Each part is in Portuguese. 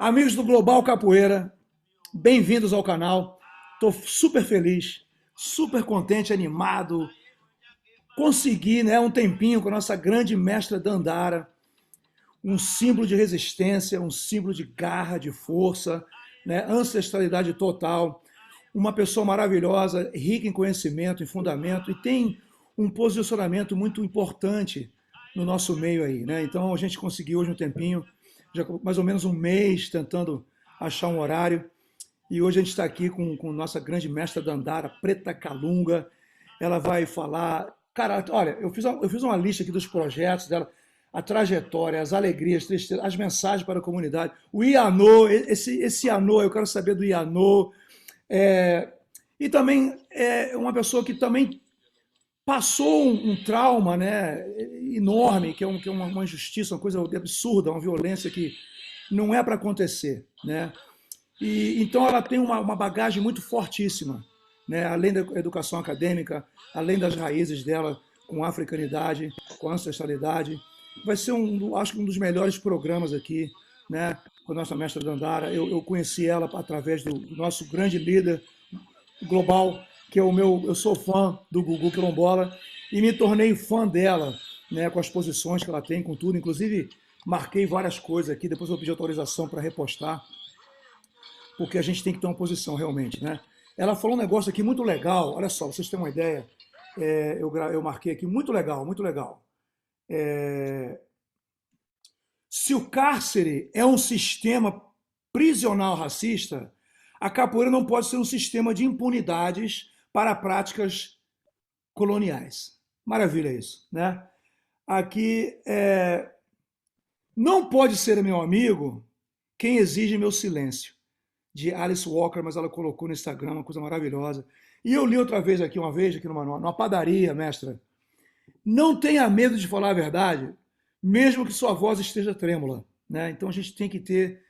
Amigos do Global Capoeira, bem-vindos ao canal. Estou super feliz, super contente, animado. Consegui, né, um tempinho com a nossa grande mestra Dandara, um símbolo de resistência, um símbolo de garra, de força, né, ancestralidade total. Uma pessoa maravilhosa, rica em conhecimento, em fundamento e tem um posicionamento muito importante no nosso meio aí, né? Então a gente conseguiu hoje um tempinho, já mais ou menos um mês tentando achar um horário. E hoje a gente está aqui com nossa grande mestra Dandara, Preta Calunga. Ela vai falar. Cara, olha, eu fiz uma lista aqui dos projetos dela, a trajetória, as alegrias, tristezas, as mensagens para a comunidade. O Ianô, esse Ianô, eu quero saber do Ianô. É, e também é uma pessoa que também passou um trauma, né, enorme, que é uma injustiça, uma coisa absurda, uma violência que não é para acontecer, né? E então ela tem uma bagagem muito fortíssima, né? Além da educação acadêmica, além das raízes dela com a africanidade, com a ancestralidade. Vai ser acho que um dos melhores programas aqui, né? Com a nossa mestra Dandara. Eu conheci ela através do nosso grande líder global, que é o meu. Eu sou fã do Gugu Quilombola e me tornei fã dela, né? Com as posições que ela tem, com tudo. Inclusive, marquei várias coisas aqui, depois eu pedi autorização para repostar porque a gente tem que ter uma posição realmente, né? Ela falou um negócio aqui muito legal, olha só, vocês têm uma ideia, eu marquei aqui, muito legal, muito legal. Se o cárcere é um sistema prisional racista, a capoeira não pode ser um sistema de impunidades para práticas coloniais. Maravilha isso, né? Aqui, não pode ser meu amigo quem exige meu silêncio. De Alice Walker, mas ela colocou no Instagram uma coisa maravilhosa. E eu li outra vez aqui, uma vez, aqui numa padaria, mestra. Não tenha medo de falar a verdade, mesmo que sua voz esteja trêmula. Né? Então a gente tem que ter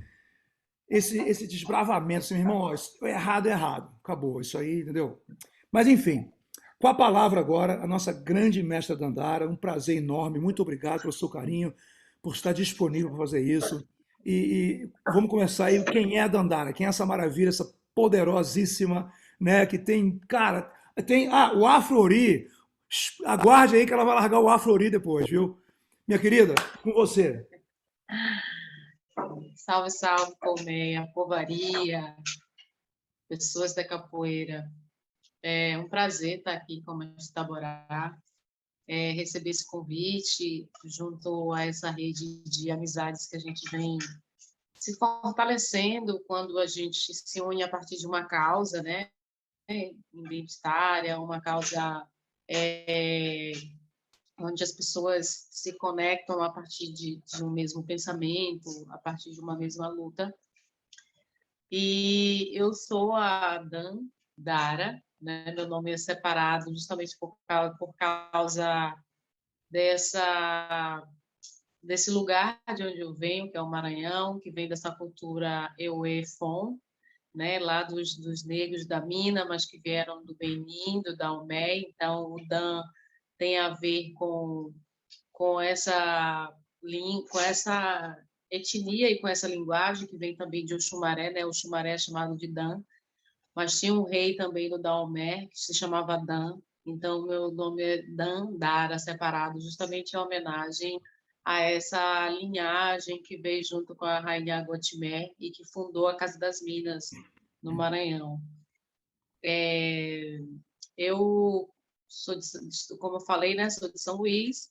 esse desbravamento. Assim, meu irmão, ó, errado é errado. Acabou, isso aí, entendeu? Mas enfim, com a palavra agora, a nossa grande mestra Dandara, um prazer enorme, muito obrigado pelo seu carinho, por estar disponível para fazer isso. E vamos começar aí. Quem é a Dandara? Quem é essa maravilha, essa poderosíssima, né? Que tem, cara, tem. Ah, o Afro-Ori. Aguarde aí que ela vai largar o Afro-Ori depois, viu? Minha querida, com você. Salve, salve, colmeia, povaria, pessoas da capoeira. É um prazer estar aqui com a Mestre Taborá, receber esse convite junto a essa rede de amizades que a gente vem se fortalecendo quando a gente se une a partir de uma causa, né, identitária, uma causa onde as pessoas se conectam a partir de um mesmo pensamento, a partir de uma mesma luta. E eu sou a Dan Dara, né? Meu nome é separado justamente por causa desse lugar de onde eu venho, que é o Maranhão, que vem dessa cultura Euê-Fon, né? Lá dos negros da mina, mas que vieram do Benin, do Daomé. Então, o Dan tem a ver com com essa etnia e com essa linguagem que vem também de Oxumaré, né? Oxumaré é chamado de Dan, mas tinha um rei também no Daomé que se chamava Dan. Então, meu nome é Dan Dara, separado, justamente em homenagem a essa linhagem que veio junto com a rainha Guatimé e que fundou a Casa das Minas, no Maranhão. Eu sou, como eu falei, né, sou de São Luís,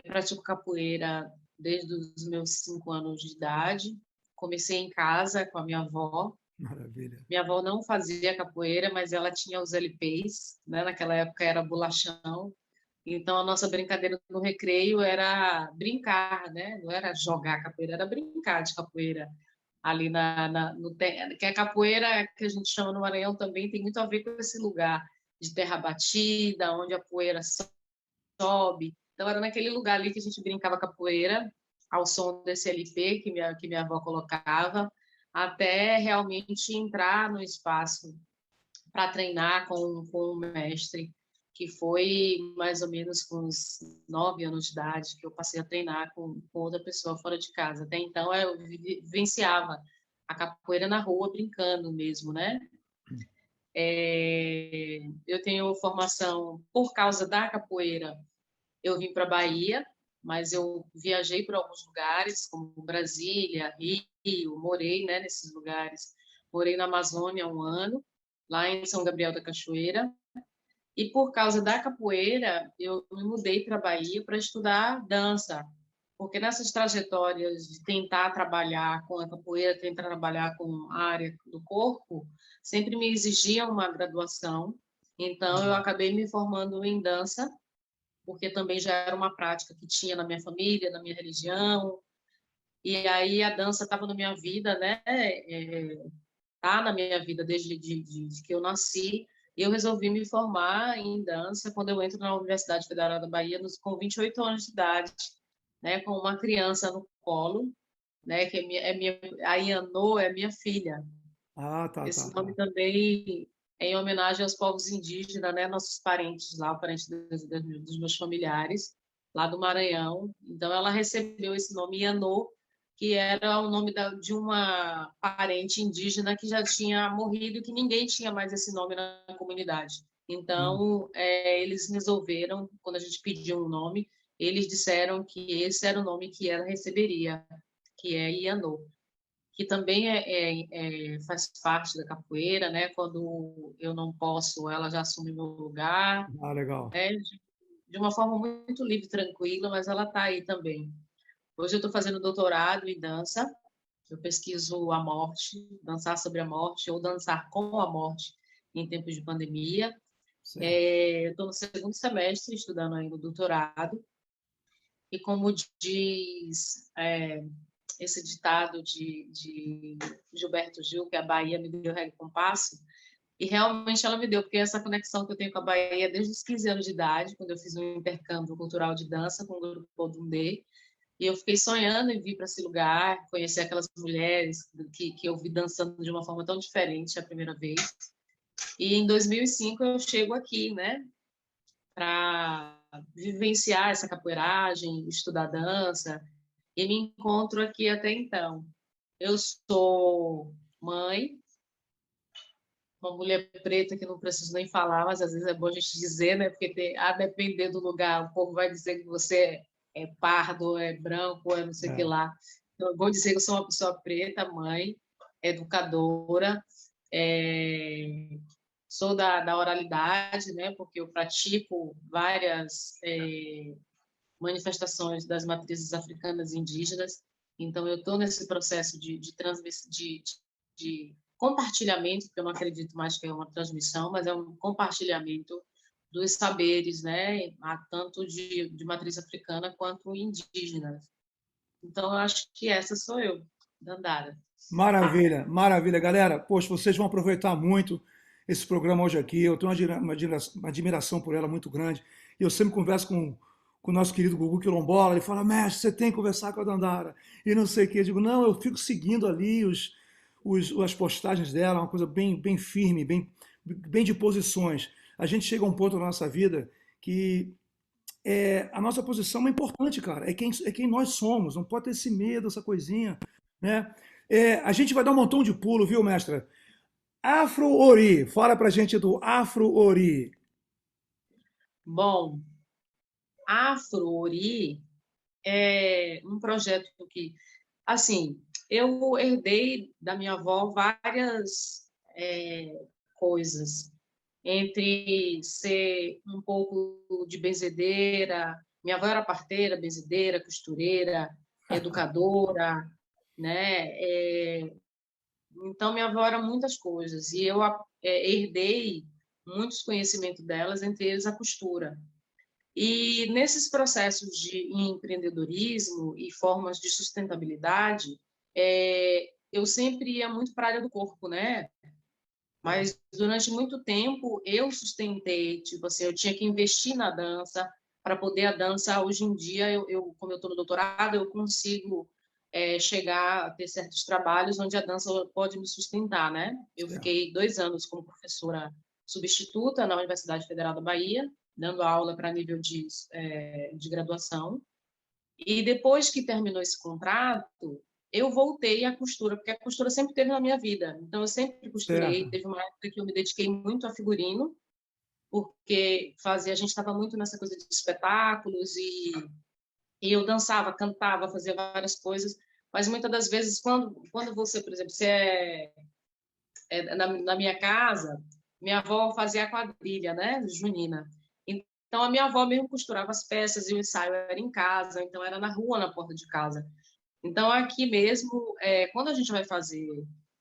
pratico capoeira desde os meus 5 anos de idade. Comecei em casa com a minha avó. Maravilha. Minha avó não fazia capoeira, mas ela tinha os LPs, né? Naquela época era bolachão. Então a nossa brincadeira no recreio era brincar, né? Não era jogar capoeira, era brincar de capoeira ali que a capoeira que a gente chama no Maranhão também tem muito a ver com esse lugar de terra batida, onde a poeira sobe. Então, era naquele lugar ali que a gente brincava capoeira, ao som desse LP que minha avó colocava, até realmente entrar no espaço para treinar com o mestre. que foi mais ou menos com uns 9 anos de idade que eu passei a treinar com outra pessoa fora de casa. Até então eu vivenciava a capoeira na rua, brincando mesmo, né? Eu tenho formação por causa da capoeira. Eu vim para Bahia, mas eu viajei por alguns lugares, como Brasília, Rio, morei, né, nesses lugares. Morei na Amazônia há um ano, lá em São Gabriel da Cachoeira. E por causa da capoeira, eu me mudei para a Bahia para estudar dança, porque nessas trajetórias de tentar trabalhar com a capoeira, tentar trabalhar com a área do corpo, sempre me exigiam uma graduação. Então, eu acabei me formando em dança, porque também já era uma prática que tinha na minha família, na minha religião. E aí a dança estava na minha vida, né? Tá na minha vida desde de que eu nasci. E eu resolvi me formar em dança quando eu entro na Universidade Federal da Bahia, com 28 anos de idade, né, com uma criança no colo, né, que a Ianô é minha filha. Ah, tá, tá, Esse nome tá. também é em homenagem aos povos indígenas, né, nossos parentes lá, parentes dos meus familiares, lá do Maranhão. Então, ela recebeu esse nome Ianô, que era o nome de uma parente indígena que já tinha morrido, que ninguém tinha mais esse nome na comunidade. Hum. Então, eles resolveram, quando a gente pediu um nome, eles disseram que esse era o nome que ela receberia, que é Ianô, que também faz parte da capoeira, né? Quando eu não posso, ela já assume meu lugar, Ah, legal. né? De uma forma muito livre, tranquila, mas ela está aí também. Hoje eu estou fazendo doutorado em dança, eu pesquiso a morte, dançar sobre a morte ou dançar com a morte em tempos de pandemia. Certo. Eu estou no segundo semestre estudando ainda o doutorado, e como diz esse ditado de Gilberto Gil, que a Bahia me deu régua e compasso, e realmente ela me deu, porque essa conexão que eu tenho com a Bahia desde os 15 anos de idade, quando eu fiz um intercâmbio cultural de dança com o grupo Odundê, e eu fiquei sonhando em vir para esse lugar, conhecer aquelas mulheres que eu vi dançando de uma forma tão diferente a primeira vez. E em 2005 eu chego aqui, né, para vivenciar essa capoeiragem, estudar dança, e me encontro aqui até então. Eu sou mãe, uma mulher preta que não preciso nem falar, mas às vezes é bom a gente dizer, né? Porque a depender do lugar, o povo vai dizer que você é pardo, é branco, é não sei o que É. lá. Então, eu vou dizer que eu sou uma pessoa preta, mãe, educadora, sou da oralidade, né? Porque eu pratico várias manifestações das matrizes africanas e indígenas. Então, eu estou nesse processo de compartilhamento, porque eu não acredito mais que é uma transmissão, mas é um compartilhamento dos saberes, né, tanto de matriz africana quanto indígena. Então, eu acho que essa sou eu, Dandara. Maravilha, maravilha, galera. Poxa, vocês vão aproveitar muito esse programa hoje aqui. Eu tenho uma admiração por ela muito grande. E eu sempre converso com o nosso querido Gugu Quilombola. Ele fala, mestre, você tem que conversar com a Dandara. E não sei o quê. Eu digo, não, eu fico seguindo ali as postagens dela, uma coisa bem firme, bem de posições. A gente chega a um ponto na nossa vida que a nossa posição é importante, cara. É quem nós somos. Não pode ter esse medo, essa coisinha, né? A gente vai dar um montão de pulo, viu, mestra? Afro-Ori, fala pra gente do Afro-Ori. Bom, Afro-Ori é um projeto que, assim, eu herdei da minha avó várias coisas, entre ser um pouco de benzedeira, minha avó era parteira, benzedeira, costureira, educadora, né? Então, minha avó era muitas coisas, e eu herdei muitos conhecimentos delas, entre eles a costura. E nesses processos de empreendedorismo e formas de sustentabilidade, eu sempre ia muito para a área do corpo, né? Mas durante muito tempo eu sustentei, tipo assim, eu tinha que investir na dança para poder a dança. Hoje em dia, como eu estou no doutorado, eu consigo chegar a ter certos trabalhos onde a dança pode me sustentar, né? Eu Certo. fiquei 2 anos como professora substituta na Universidade Federal da Bahia dando aula para nível de graduação. E depois que terminou esse contrato, eu voltei à costura, porque a costura sempre teve na minha vida. Então, eu sempre costurei. Certo. Teve uma época que eu me dediquei muito a figurino, porque a gente estava muito nessa coisa de espetáculos e eu dançava, cantava, fazia várias coisas. Mas muitas das vezes, quando você, por exemplo, na minha casa, minha avó fazia a quadrilha, né, junina. Então, a minha avó mesmo costurava as peças e o ensaio era em casa, então era na rua, na porta de casa. Então, aqui mesmo, quando a gente vai fazer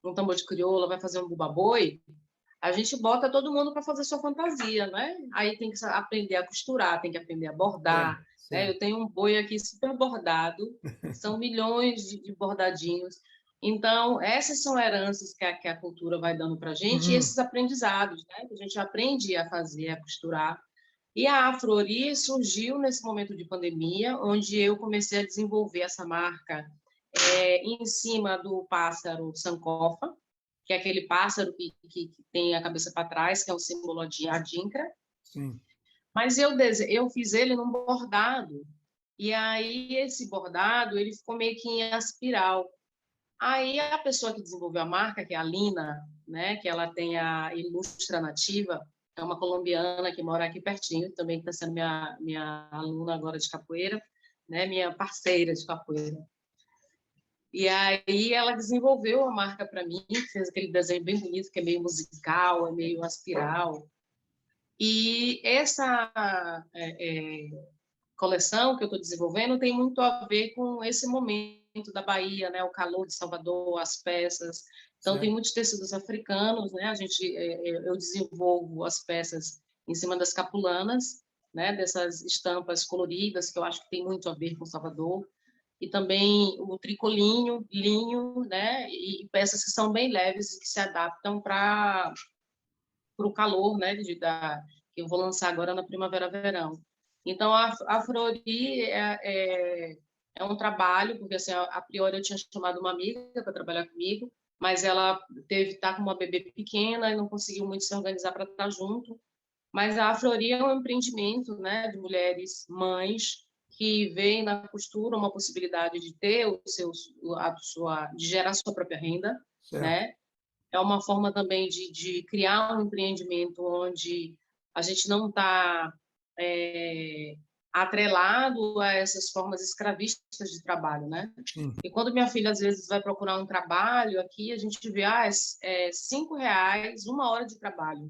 um tambor de crioula, vai fazer um bumba-boi, a gente bota todo mundo para fazer sua fantasia, né? Aí tem que aprender a costurar, tem que aprender a bordar, Certo, né? certo. Eu tenho um boi aqui super bordado, são milhões de bordadinhos. Então, essas são heranças que a cultura vai dando para a gente, e Uhum. esses aprendizados, né? Que a gente aprende a fazer, a costurar. E a Afrori surgiu nesse momento de pandemia, onde eu comecei a desenvolver essa marca em cima do pássaro sankofa, que é aquele pássaro que tem a cabeça para trás, que é o símbolo de adinkra. Sim. Mas eu fiz ele num bordado, e aí esse bordado ele ficou meio que em espiral. Aí a pessoa que desenvolveu a marca, que é a Lina, né, que ela tem a Ilustra Nativa, é uma colombiana que mora aqui pertinho, também está sendo minha aluna agora de capoeira, né, minha parceira de capoeira. E aí ela desenvolveu a marca para mim, fez aquele desenho bem bonito, que é meio musical, é meio aspiral. E essa coleção que eu estou desenvolvendo tem muito a ver com esse momento da Bahia, né? O calor de Salvador, as peças. Então, tem Certo. muitos tecidos africanos, né? Eu desenvolvo as peças em cima das capulanas, né? Dessas estampas coloridas, que eu acho que tem muito a ver com Salvador. E também o tricolinho, linho, né? E peças que são bem leves e que se adaptam para o calor, né? Que eu vou lançar agora na primavera-verão. Então, a Flori é um trabalho, porque assim, a priori eu tinha chamado uma amiga para trabalhar comigo, mas ela teve estar com uma bebê pequena e não conseguiu muito se organizar para estar junto. Mas a Flori é um empreendimento, né, de mulheres mães que veem na costura uma possibilidade de ter de gerar sua própria renda, Certo. né? É uma forma também de criar um empreendimento onde a gente não está atrelado a essas formas escravistas de trabalho, né? Sim. E quando minha filha às vezes vai procurar um trabalho aqui, a gente vê, R$ 5 uma hora de trabalho.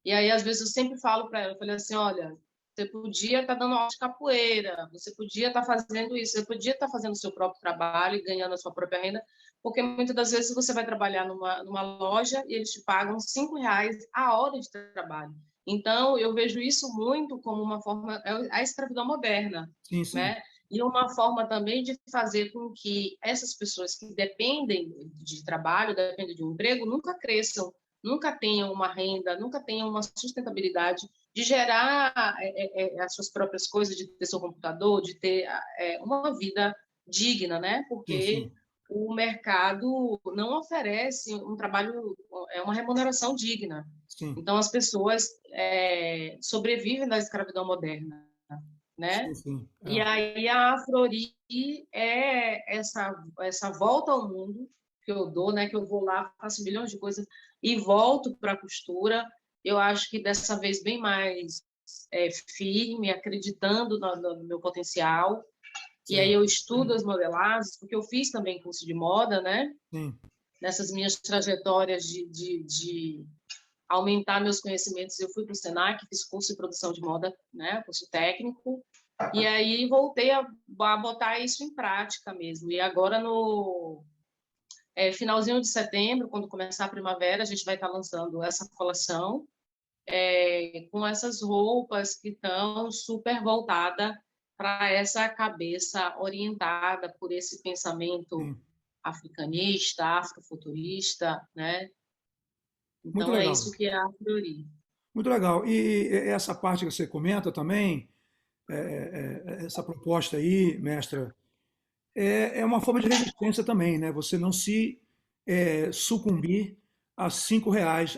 E aí, às vezes, eu sempre falo para ela, eu falei assim, olha, você podia estar dando aula de capoeira, você podia estar fazendo isso, você podia estar fazendo o seu próprio trabalho e ganhando a sua própria renda, porque muitas das vezes você vai trabalhar numa loja e eles te pagam R$ 5 a hora de trabalho. Então, eu vejo isso muito como uma forma, a escravidão moderna, Sim, sim. né? E uma forma também de fazer com que essas pessoas que dependem de trabalho, dependem de um emprego, nunca cresçam, nunca tenham uma renda, nunca tenham uma sustentabilidade de gerar as suas próprias coisas, de ter seu computador, de ter uma vida digna, né? Sim, Porque sim. o mercado não oferece um trabalho, uma remuneração digna. Sim. Então, as pessoas sobrevivem da escravidão moderna, Sim, né? sim. E É. aí a Afrori é essa volta ao mundo que eu dou, né? Que eu vou lá, faço milhões de coisas e volto para a costura. Eu acho que dessa vez bem mais firme, acreditando no meu potencial. E aí eu Certo. estudo as modelagens, porque eu fiz também curso de moda, né? Sim. Nessas minhas trajetórias de aumentar meus conhecimentos, eu fui para o Senac, fiz curso de produção de moda, né? Curso técnico. E aí voltei a botar isso em prática mesmo. E agora no finalzinho de setembro, quando começar a primavera, a gente vai estar lançando essa coleção com essas roupas que estão super voltada para essa cabeça orientada por esse pensamento Sim. africanista, afrofuturista, né? Muito Então é legal. isso que é a Fleury. Muito legal. E essa parte que você comenta também, essa proposta aí, mestra, é uma forma de resistência também, né? Você não se sucumbir a R$ 5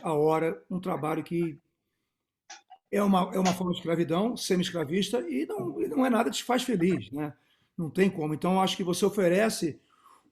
a hora, um trabalho que é uma forma de escravidão, semi-escravista, e não é nada que te faz feliz, né? Não tem como. Então, eu acho que você oferece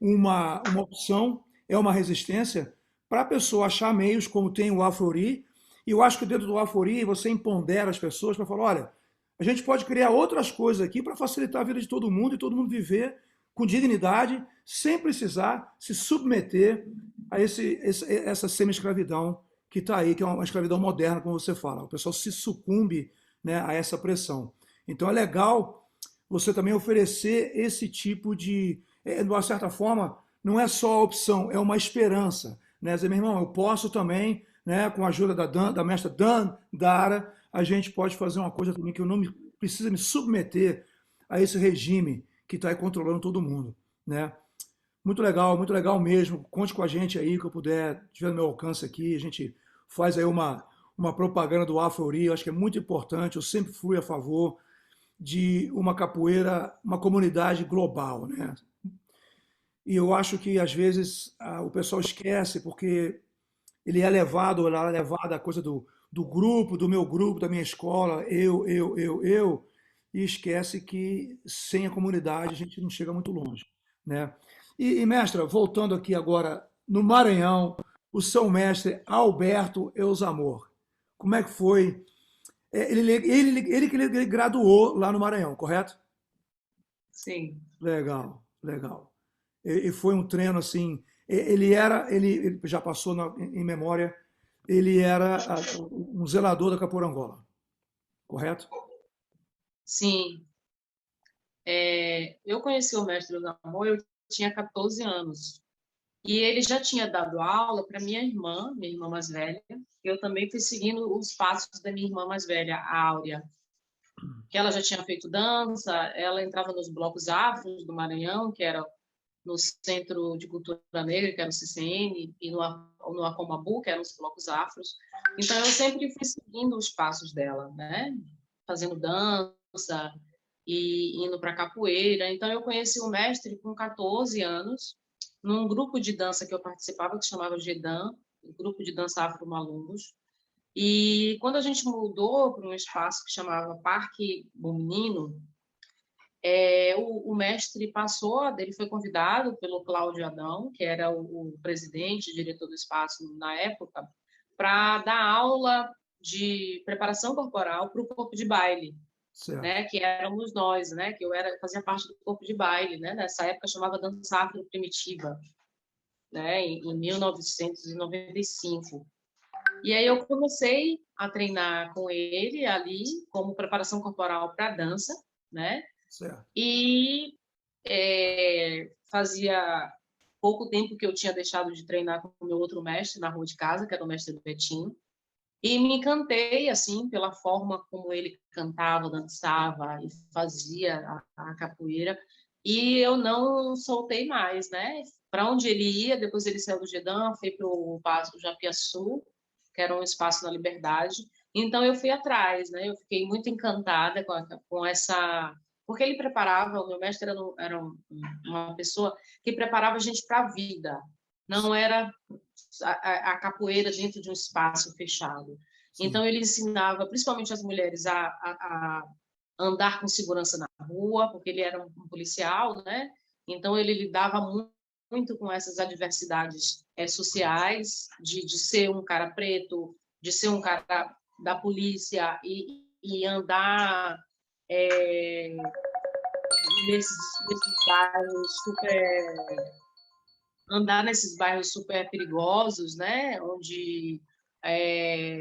uma opção, é uma resistência para a pessoa achar meios, como tem o Afrori, e eu acho que dentro do Afrori você empodera as pessoas para falar, olha, a gente pode criar outras coisas aqui para facilitar a vida de todo mundo e todo mundo viver com dignidade, sem precisar se submeter a essa semi-escravidão que está aí, que é uma escravidão moderna, como você fala. O pessoal se sucumbe, né, a essa pressão. Então é legal você também oferecer esse tipo de uma certa forma, não é só a opção, é uma esperança. Né? Dizer, meu irmão, eu posso também, né, com a ajuda da mestra Dan, Dara, a gente pode fazer uma coisa também que eu não precisa me submeter a esse regime que está aí controlando todo mundo. Né? Muito legal mesmo. Conte com a gente aí, que eu puder, tiver no meu alcance aqui. A gente faz aí uma propaganda do Afro-Uri, eu acho que é muito importante. Eu sempre fui a favor de uma capoeira, uma comunidade global, né? E eu acho que às vezes o pessoal esquece porque ele é levado, ela é levada a coisa do grupo, do meu grupo, da minha escola, eu, e esquece que sem a comunidade a gente não chega muito longe, né? E mestra, voltando aqui agora no Maranhão, o seu mestre Alberto Eusamor, como é que foi? Ele que ele graduou lá no Maranhão, correto? Sim. Legal, legal. E foi um treino assim. Ele já passou em memória, ele era um zelador da Caporangola, correto? Sim. Eu conheci o mestre do amor, eu tinha 14 anos. E ele já tinha dado aula para minha irmã mais velha. Eu também fui seguindo os passos da minha irmã mais velha, a Áurea, que ela já tinha feito dança, ela entrava nos blocos afros do Maranhão, que era no Centro de Cultura Negra, que era o CCN, e no Acomabu, que eram os blocos afros. Então, eu sempre fui seguindo os passos dela, né? Fazendo dança e indo para capoeira. Então, eu conheci o mestre com 14 anos, num grupo de dança que eu participava, que se chamava GEDAN, Grupo de Dança Afro-Malumbos. E quando a gente mudou para um espaço que chamava Parque Bom Menino, o mestre passou, ele foi convidado pelo Cláudio Adão, que era o presidente, diretor do espaço na época, para dar aula de preparação corporal para o corpo de baile, Certo. né, que éramos nós, né, que eu fazia parte do corpo de baile, né, nessa época chamava dança afro primitiva, né, em 1995. E aí eu comecei a treinar com ele ali como preparação corporal para dança, né? Certo. E fazia pouco tempo que eu tinha deixado de treinar com o meu outro mestre na rua de casa, que era o mestre Betinho, e me encantei assim pela forma como ele cantava, dançava e fazia a capoeira, e eu não soltei mais, né? Para onde ele ia, depois ele saiu do Gedã, foi para o Japiaçu, que era um espaço na Liberdade. Então eu fui atrás, né? Eu fiquei muito encantada com essa, porque ele preparava, o meu mestre uma pessoa que preparava a gente para a vida. Não era a capoeira dentro de um espaço fechado. Sim. Então ele ensinava, principalmente as mulheres, a andar com segurança na rua, porque ele era um policial, né? Então ele lidava muito com essas adversidades sociais, de ser um cara preto, de ser um cara da polícia e andar nesses bairros super perigosos, né, onde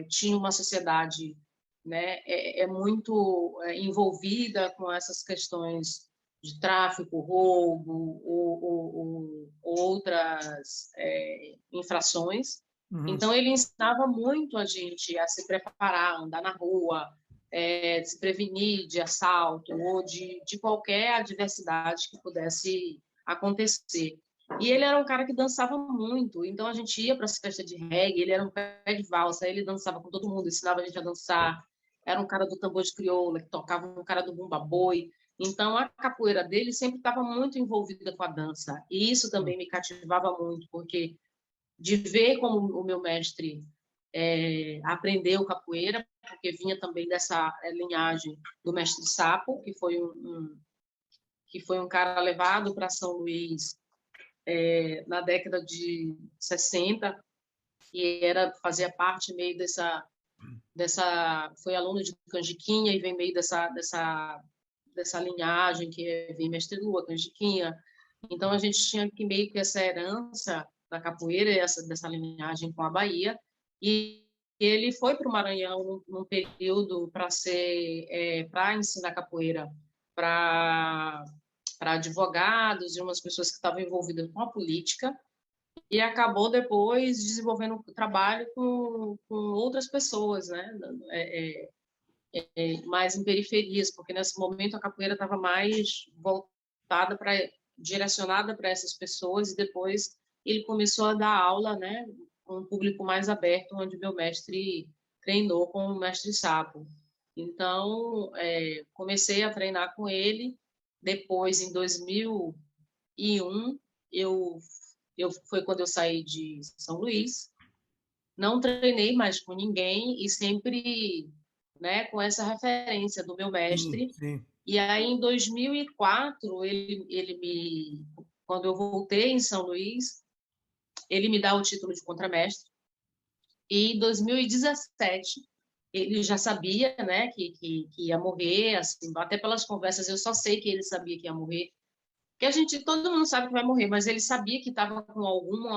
tinha uma sociedade, né, muito envolvida com essas questões de tráfico, roubo ou outras infrações. Uhum. Então ele ensinava muito a gente a se preparar, andar na rua, se prevenir de assalto ou de qualquer adversidade que pudesse acontecer. E ele era um cara que dançava muito, então a gente ia para as festas de reggae, ele era um pé de valsa, ele dançava com todo mundo, ensinava a gente a dançar, era um cara do tambor de crioula, que tocava um cara do bumba boi, então a capoeira dele sempre estava muito envolvida com a dança, e isso também me cativava muito, porque de ver como o meu mestre aprendeu capoeira, porque vinha também dessa linhagem do mestre Sapo, que foi um cara levado para São Luís na década de 60, e fazia parte meio foi aluno de Canjiquinha e vem meio dessa linhagem que vem Mestre Lua, Canjiquinha. Então a gente tinha que meio que essa herança da capoeira, dessa linhagem com a Bahia, e ele foi para o Maranhão num período para ensinar capoeira para advogados e umas pessoas que estavam envolvidas com a política, e acabou depois desenvolvendo trabalho com outras pessoas, né? Mais em periferias, porque nesse momento a capoeira estava mais voltada direcionada para essas pessoas, e depois ele começou a dar aula, né? Com um público mais aberto, onde meu mestre treinou com o mestre Sapo. Então, comecei a treinar com ele. Depois, em 2001, foi quando eu saí de São Luís. Não treinei mais com ninguém e sempre, né, com essa referência do meu Sim, mestre. sim. E aí, em 2004, quando eu voltei em São Luís, ele me dá o título de contramestre. E em 2017, ele já sabia, né, que ia morrer, assim, até pelas conversas eu só sei que ele sabia que ia morrer. Que todo mundo sabe que vai morrer, mas ele sabia que estava com algum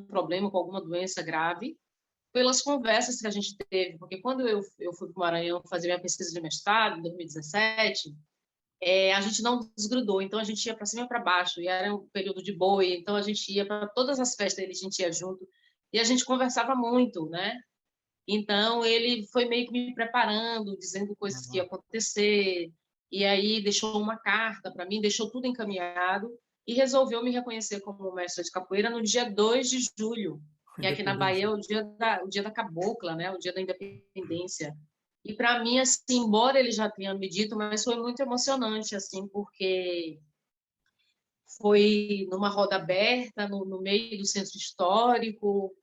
problema, com alguma doença grave, pelas conversas que a gente teve, porque quando eu fui para o Maranhão fazer minha pesquisa de mestrado, em 2017, a gente não desgrudou, então a gente ia para cima e para baixo, e era um período de boi, então a gente ia para todas as festas dele, a gente ia junto, e a gente conversava muito, né? Então ele foi meio que me preparando, dizendo coisas que ia acontecer, e aí deixou uma carta para mim, deixou tudo encaminhado, e resolveu me reconhecer como mestre de capoeira no dia 2 de julho, que aqui na Bahia é Independência. o dia da cabocla, né? O dia da independência. E para mim, assim, embora ele já tenha me dito, mas foi muito emocionante, assim, porque foi numa roda aberta, no meio do centro histórico,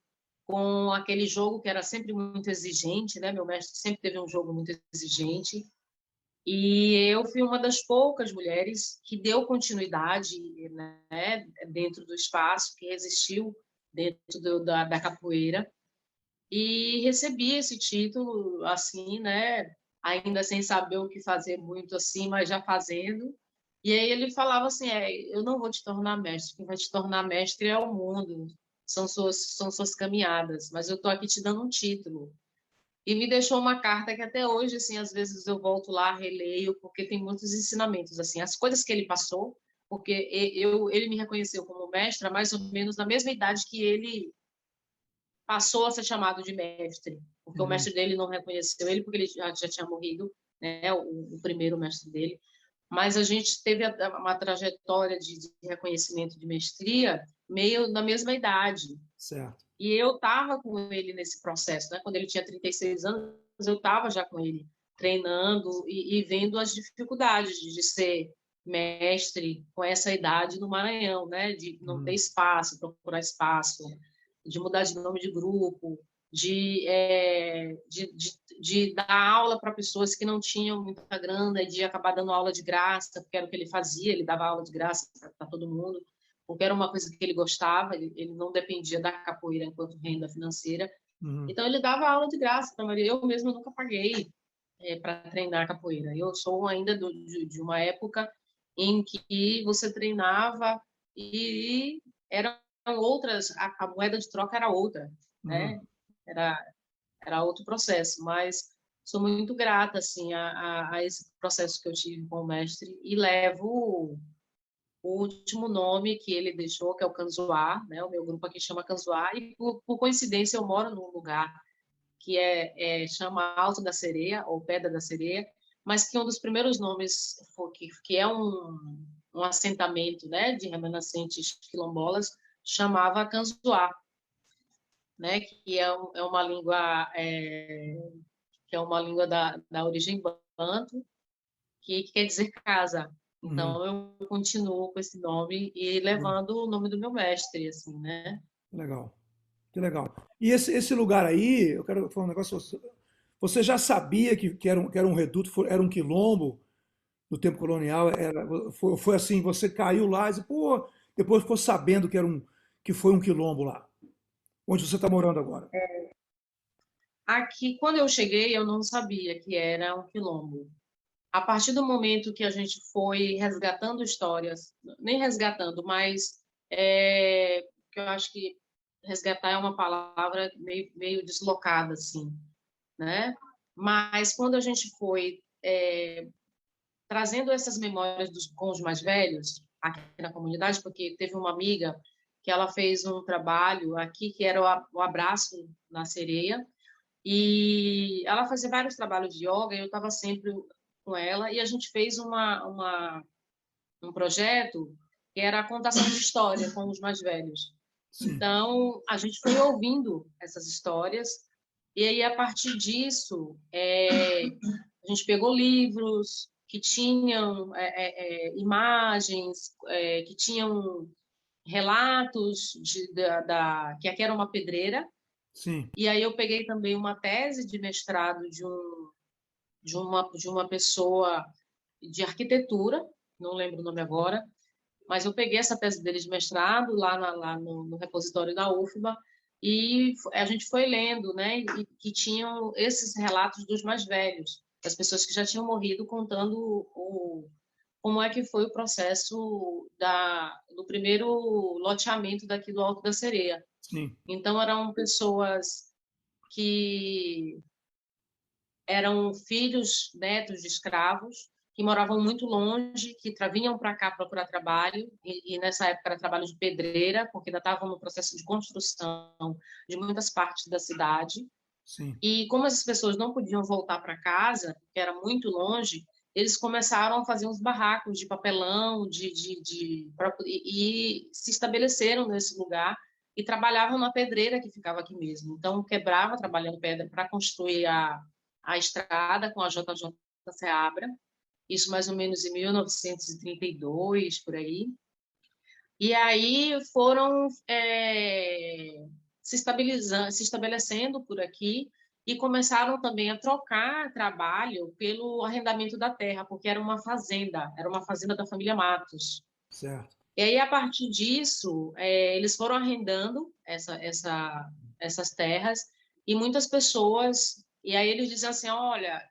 com aquele jogo que era sempre muito exigente, né? Meu mestre sempre teve um jogo muito exigente. E eu fui uma das poucas mulheres que deu continuidade, né, dentro do espaço, que resistiu dentro da capoeira. E recebi esse título, assim, né, ainda sem saber o que fazer muito assim, mas já fazendo. E aí ele falava assim, eu não vou te tornar mestre, quem vai te tornar mestre é o mundo, são suas caminhadas, mas eu estou aqui te dando um título. E me deixou uma carta que até hoje, assim, às vezes eu volto lá, releio, porque tem muitos ensinamentos, assim, as coisas que ele passou, porque ele me reconheceu como mestra mais ou menos na mesma idade que ele passou a ser chamado de mestre, porque o Uhum. mestre dele não reconheceu ele, porque ele já tinha morrido, né, o primeiro mestre dele. Mas a gente teve uma trajetória de reconhecimento de mestria meio na mesma idade. Certo. E eu estava com ele nesse processo, né? Quando ele tinha 36 anos, eu estava já com ele, treinando e vendo as dificuldades de ser mestre com essa idade no Maranhão, né? De não ter Uhum. espaço, procurar espaço, de mudar de nome de grupo, de dar aula para pessoas que não tinham muita grana, de acabar dando aula de graça, porque era o que ele fazia, ele dava aula de graça para todo mundo, porque era uma coisa que ele gostava, ele não dependia da capoeira enquanto renda financeira. Uhum. Então, ele dava aula de graça para a maioria. Eu mesmo nunca paguei para treinar capoeira. Eu sou ainda de uma época em que você treinava e eram outras, a moeda de troca era outra, Uhum. né? Era, era outro processo, mas sou muito grata assim a esse processo que eu tive com o mestre e levo o último nome que ele deixou, que é o Canzoá, né? O meu grupo aqui chama Canzoá, e por coincidência eu moro num lugar que chama Alto da Sereia, ou Pedra da Sereia, mas que um dos primeiros nomes, que é um assentamento, né, de remanescentes quilombolas, chamava Canzoá, né, é uma língua que é uma língua da origem banto, que quer dizer casa. Uhum. Então eu continuo com esse nome e Legal. levando o nome do meu mestre, assim, né? Legal. Que legal. E esse lugar aí, eu quero falar um negócio. Você já sabia que era um reduto, era um quilombo no tempo colonial? Foi assim, você caiu lá e disse, pô, depois ficou sabendo que foi um quilombo lá, onde você está morando agora. Aqui, quando eu cheguei, eu não sabia que era um quilombo. A partir do momento que a gente foi resgatando histórias, nem resgatando, mas que eu acho que resgatar é uma palavra meio deslocada, assim, né? Mas quando a gente foi trazendo essas memórias com os mais velhos aqui na comunidade, porque teve uma amiga que ela fez um trabalho aqui que era o abraço na sereia, e ela fazia vários trabalhos de yoga, e eu estava sempre com ela, e a gente fez um projeto que era a contação de história com os mais velhos. Sim, Então, a gente foi ouvindo essas histórias, e aí, a partir disso, a gente pegou livros que tinham imagens, que tinham relatos que aqui era uma pedreira, sim. e aí eu peguei também uma tese de mestrado de uma pessoa de arquitetura, não lembro o nome agora, mas eu peguei essa tese dele de mestrado lá no repositório da UFBA, e a gente foi lendo, né, e que tinham esses relatos dos mais velhos, das pessoas que já tinham morrido, contando como é que foi o processo do primeiro loteamento daqui do Alto da Sereia. Sim, Então, eram pessoas que eram filhos, netos de escravos, que moravam muito longe, que vinham para cá procurar trabalho, e nessa época era trabalho de pedreira, porque ainda estavam no processo de construção de muitas partes da cidade. sim. E como essas pessoas não podiam voltar para casa, porque era muito longe, eles começaram a fazer uns barracos de papelão, e se estabeleceram nesse lugar e trabalhavam na pedreira que ficava aqui mesmo. Então, quebrava trabalhando pedra para construir a estrada com a JJ Seabra, isso mais ou menos em 1932, por aí. E aí foram se estabelecendo por aqui e começaram também a trocar trabalho pelo arrendamento da terra, porque era uma fazenda da família Matos. Certo. E aí, a partir disso, eles foram arrendando essas terras, e muitas pessoas. E aí eles dizem assim: olha,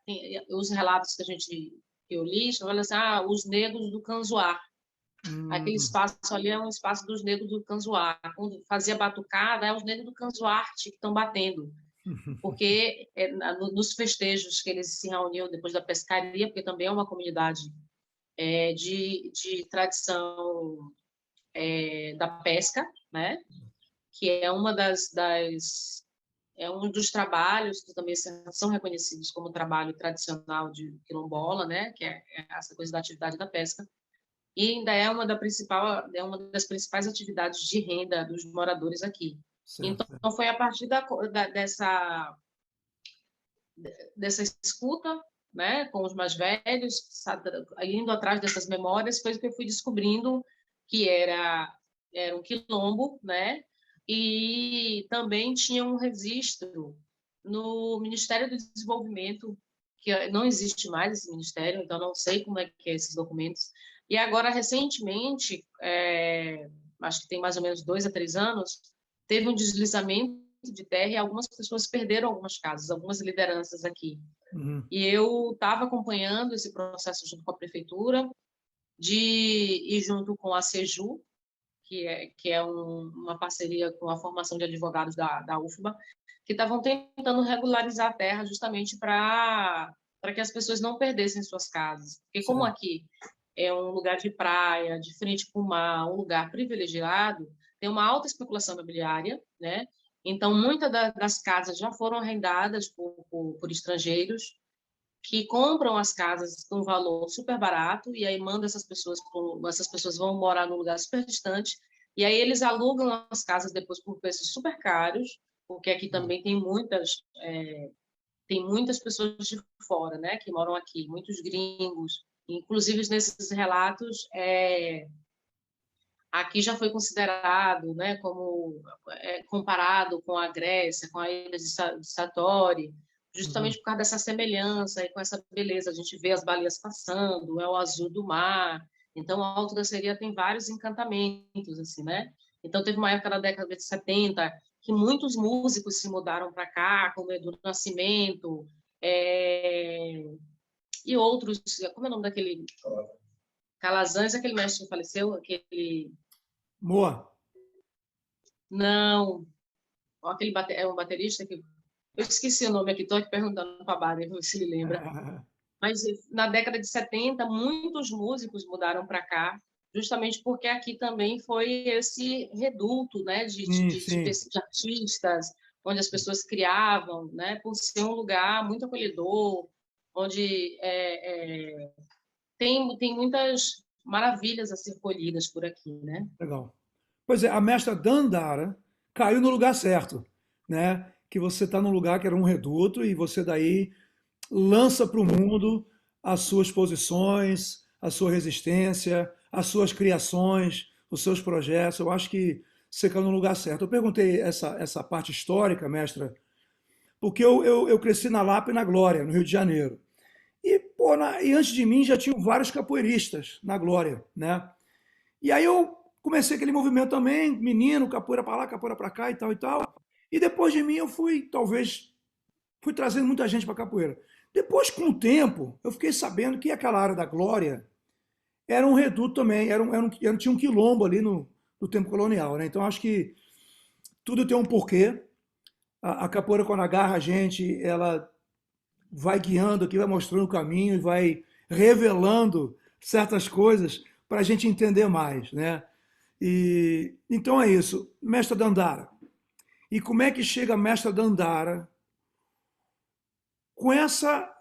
os relatos que eu li, olha assim, os negros do Canzoá. Aquele Hum, espaço ali é um espaço dos negros do Canzoá. Quando fazia batucada, é os negros do Canzoarte que estão batendo. Porque nos festejos que eles se reuniam depois da pescaria, porque também é uma comunidade de tradição da pesca, né? Que é uma é um dos trabalhos que também são reconhecidos como trabalho tradicional de quilombola, né? Que é essa coisa da atividade da pesca. E ainda é uma das principais atividades de renda dos moradores aqui. Então, certo. foi a partir dessa escuta, né, com os mais velhos, indo atrás dessas memórias, foi que eu fui descobrindo que era um quilombo, né, e também tinha um registro no Ministério do Desenvolvimento, que não existe mais esse ministério, então não sei como é que é esses documentos. E agora, recentemente, acho que tem mais ou menos 2 a 3 anos, teve um deslizamento de terra e algumas pessoas perderam algumas casas, algumas lideranças aqui. Uhum. E eu estava acompanhando esse processo junto com a prefeitura, e junto com a SEJU, que é uma parceria com a formação de advogados da UFBA, que estavam tentando regularizar a terra justamente para que as pessoas não perdessem suas casas. Porque como Certo. aqui é um lugar de praia, de frente para o mar, um lugar privilegiado, tem uma alta especulação imobiliária, né? Então, muitas das casas já foram arrendadas por estrangeiros que compram as casas com um valor super barato e aí mandam essas pessoas vão morar num lugar super distante e aí eles alugam as casas depois por preços super caros, porque aqui também tem muitas pessoas de fora, né, que moram aqui, muitos gringos. Inclusive, nesses relatos, aqui já foi considerado, né, como comparado com a Grécia, com a ilha de Satori, justamente Uhum. por causa dessa semelhança e com essa beleza. A gente vê as baleias passando, é o azul do mar. Então, a Alto da Seria tem vários encantamentos, assim, né? Então, teve uma época na década de 70 que muitos músicos se mudaram para cá, como Edu Nascimento, e outros. Como é o nome daquele? Calazans, aquele mestre que faleceu, aquele. Moa. Não, aquele é um baterista que eu esqueci o nome aqui, estou aqui perguntando para a Bárbara, ver se ele lembra. Mas na década de 70, muitos músicos mudaram para cá, justamente porque aqui também foi esse reduto, né, Sim, sim. de artistas, onde as pessoas criavam, né, por ser um lugar muito acolhedor, onde tem muitas maravilhas a ser colhidas por aqui, né? Legal. Pois é, a mestra Dandara caiu no lugar certo, né? Que você está num lugar que era um reduto e você daí lança para o mundo as suas posições, a sua resistência, as suas criações, os seus projetos. Eu acho que você caiu no lugar certo. Eu perguntei essa parte histórica, mestra, porque eu cresci na Lapa e na Glória, no Rio de Janeiro. E, pô, e antes de mim já tinham vários capoeiristas na Glória, né? E aí eu comecei aquele movimento também, menino, capoeira para lá, capoeira para cá e tal e tal. E depois de mim eu fui, talvez, fui trazendo muita gente para capoeira. Depois, com o tempo, eu fiquei sabendo que aquela área da Glória era um reduto também, tinha um quilombo ali no tempo colonial, né? Então acho que tudo tem um porquê. A capoeira, quando agarra a gente, ela vai guiando aqui, vai mostrando o caminho e vai revelando certas coisas para a gente entender mais, né? E então é isso, mestra Dandara. E como é que chega a mestra Dandara com essa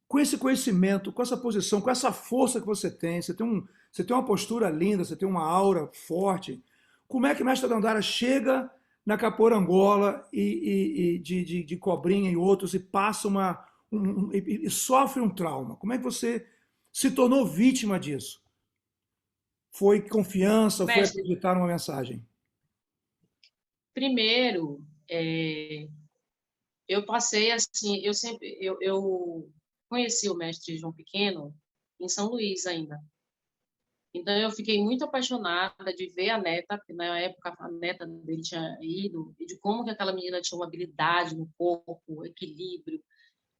com esse conhecimento, com essa posição, com essa força que você tem? Você tem uma postura linda, você tem uma aura forte. Como é que mestra Dandara chega na capoeira Angola e de Cobrinha e outros e passa e sofre um trauma? Como é que você se tornou vítima disso? Foi confiança, foi Mestre, acreditar numa mensagem? primeiro, eu passei assim, eu conheci o mestre João Pequeno em São Luís ainda. Então eu fiquei muito apaixonada de ver a neta, porque na época a neta dele tinha ido, e de como que aquela menina tinha uma habilidade no corpo, equilíbrio.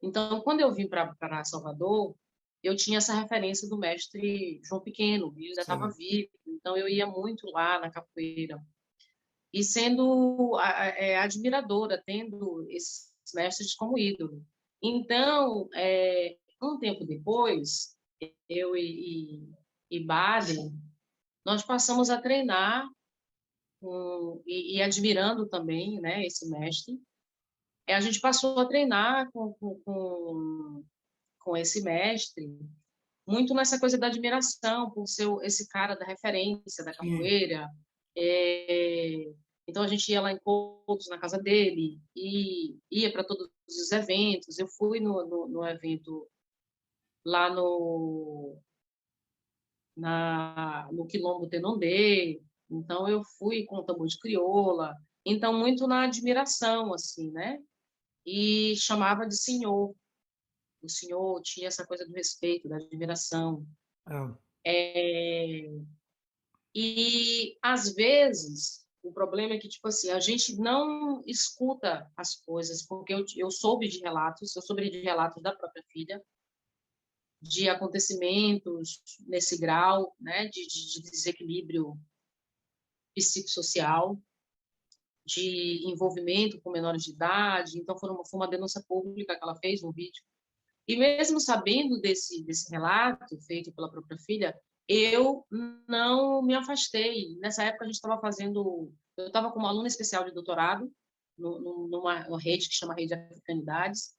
Então quando eu vim para Salvador, eu tinha essa referência do mestre João Pequeno, ele ainda estava Sim. vivo, então eu ia muito lá na capoeira. E sendo admiradora, tendo esses mestres como ídolo. Então, um tempo depois, eu e Baden, nós passamos a treinar e admirando também, né, esse mestre. A gente passou a treinar com esse mestre, muito nessa coisa da admiração, por ser esse cara da referência da Sim. capoeira. É, então a gente ia lá em Coutos, na casa dele, e ia para todos os eventos. Eu fui no evento lá no Quilombo Tenondê, então eu fui com o tambor de crioula, então muito na admiração, assim, né? E chamava de senhor. O senhor tinha essa coisa do respeito, da admiração. É. É, E, às vezes, o problema é que, tipo assim, a gente não escuta as coisas, porque eu soube de relatos, eu soube de relatos da própria filha, de acontecimentos nesse grau, né, de desequilíbrio psicossocial, de envolvimento com menores de idade. Então, foi uma denúncia pública que ela fez no vídeo. E mesmo sabendo desse relato feito pela própria filha, eu não me afastei. Nessa época, a gente estava fazendo. Eu estava como aluna especial de doutorado, numa rede que chama Rede de Africanidades,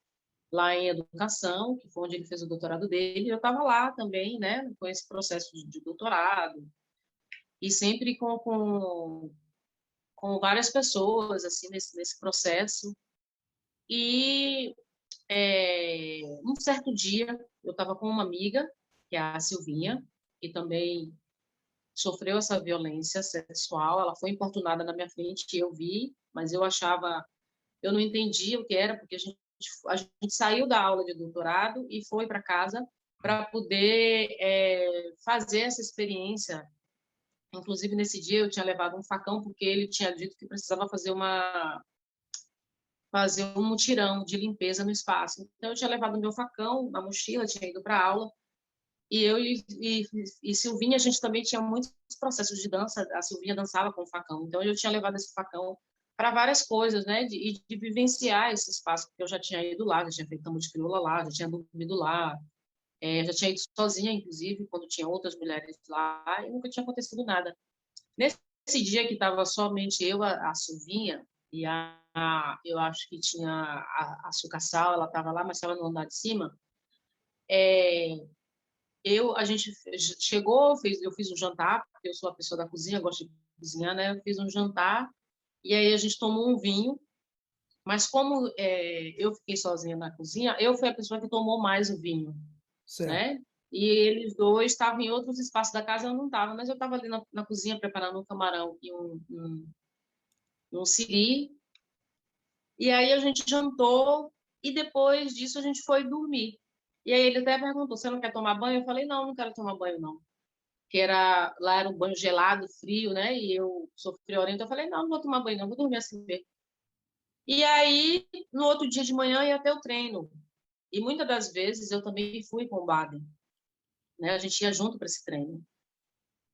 lá em educação, que foi onde ele fez o doutorado dele. Eu estava lá também, né, com esse processo de doutorado, e sempre com várias pessoas, assim, nesse processo. E um certo dia, eu estava com uma amiga, que é a Silvinha, que também sofreu essa violência sexual, ela foi importunada na minha frente, eu vi, mas eu não entendia o que era, porque a gente saiu da aula de doutorado e foi para casa para poder fazer essa experiência. Inclusive, nesse dia, eu tinha levado um facão, porque ele tinha dito que precisava fazer um mutirão de limpeza no espaço. Então, eu tinha levado meu facão na mochila, tinha ido para a aula, e eu e Silvinha, a gente também tinha muitos processos de dança, a Silvinha dançava com o facão, então eu tinha levado esse facão para várias coisas, né, de vivenciar esse espaço, porque eu já tinha ido lá, já tinha feito tambo de crioula lá, já tinha dormido lá, já tinha ido sozinha, inclusive, quando tinha outras mulheres lá, e nunca tinha acontecido nada. Nesse dia que estava somente eu, a Silvinha, e eu acho que tinha a Sucassal, ela estava lá, mas estava no andar de cima, a gente chegou, eu fiz um jantar, porque eu sou a pessoa da cozinha, gosto de cozinhar, né? Eu fiz um jantar, e aí a gente tomou um vinho, mas como eu fiquei sozinha na cozinha, eu fui a pessoa que tomou mais o vinho, Certo. né? E eles dois estavam em outros espaços da casa, eu não estava, mas eu estava ali na cozinha preparando um camarão e um siri, e aí a gente jantou, e depois disso a gente foi dormir. E aí ele até perguntou, você não quer tomar banho? Eu falei, não, não quero tomar banho, não. Lá era um banho gelado, frio, né? E eu sou friorenta, eu falei, não, não vou tomar banho, não, vou dormir assim mesmo. E aí, no outro dia de manhã, ia até o treino. E muitas das vezes eu também fui com o Baden, né? A gente ia junto para esse treino.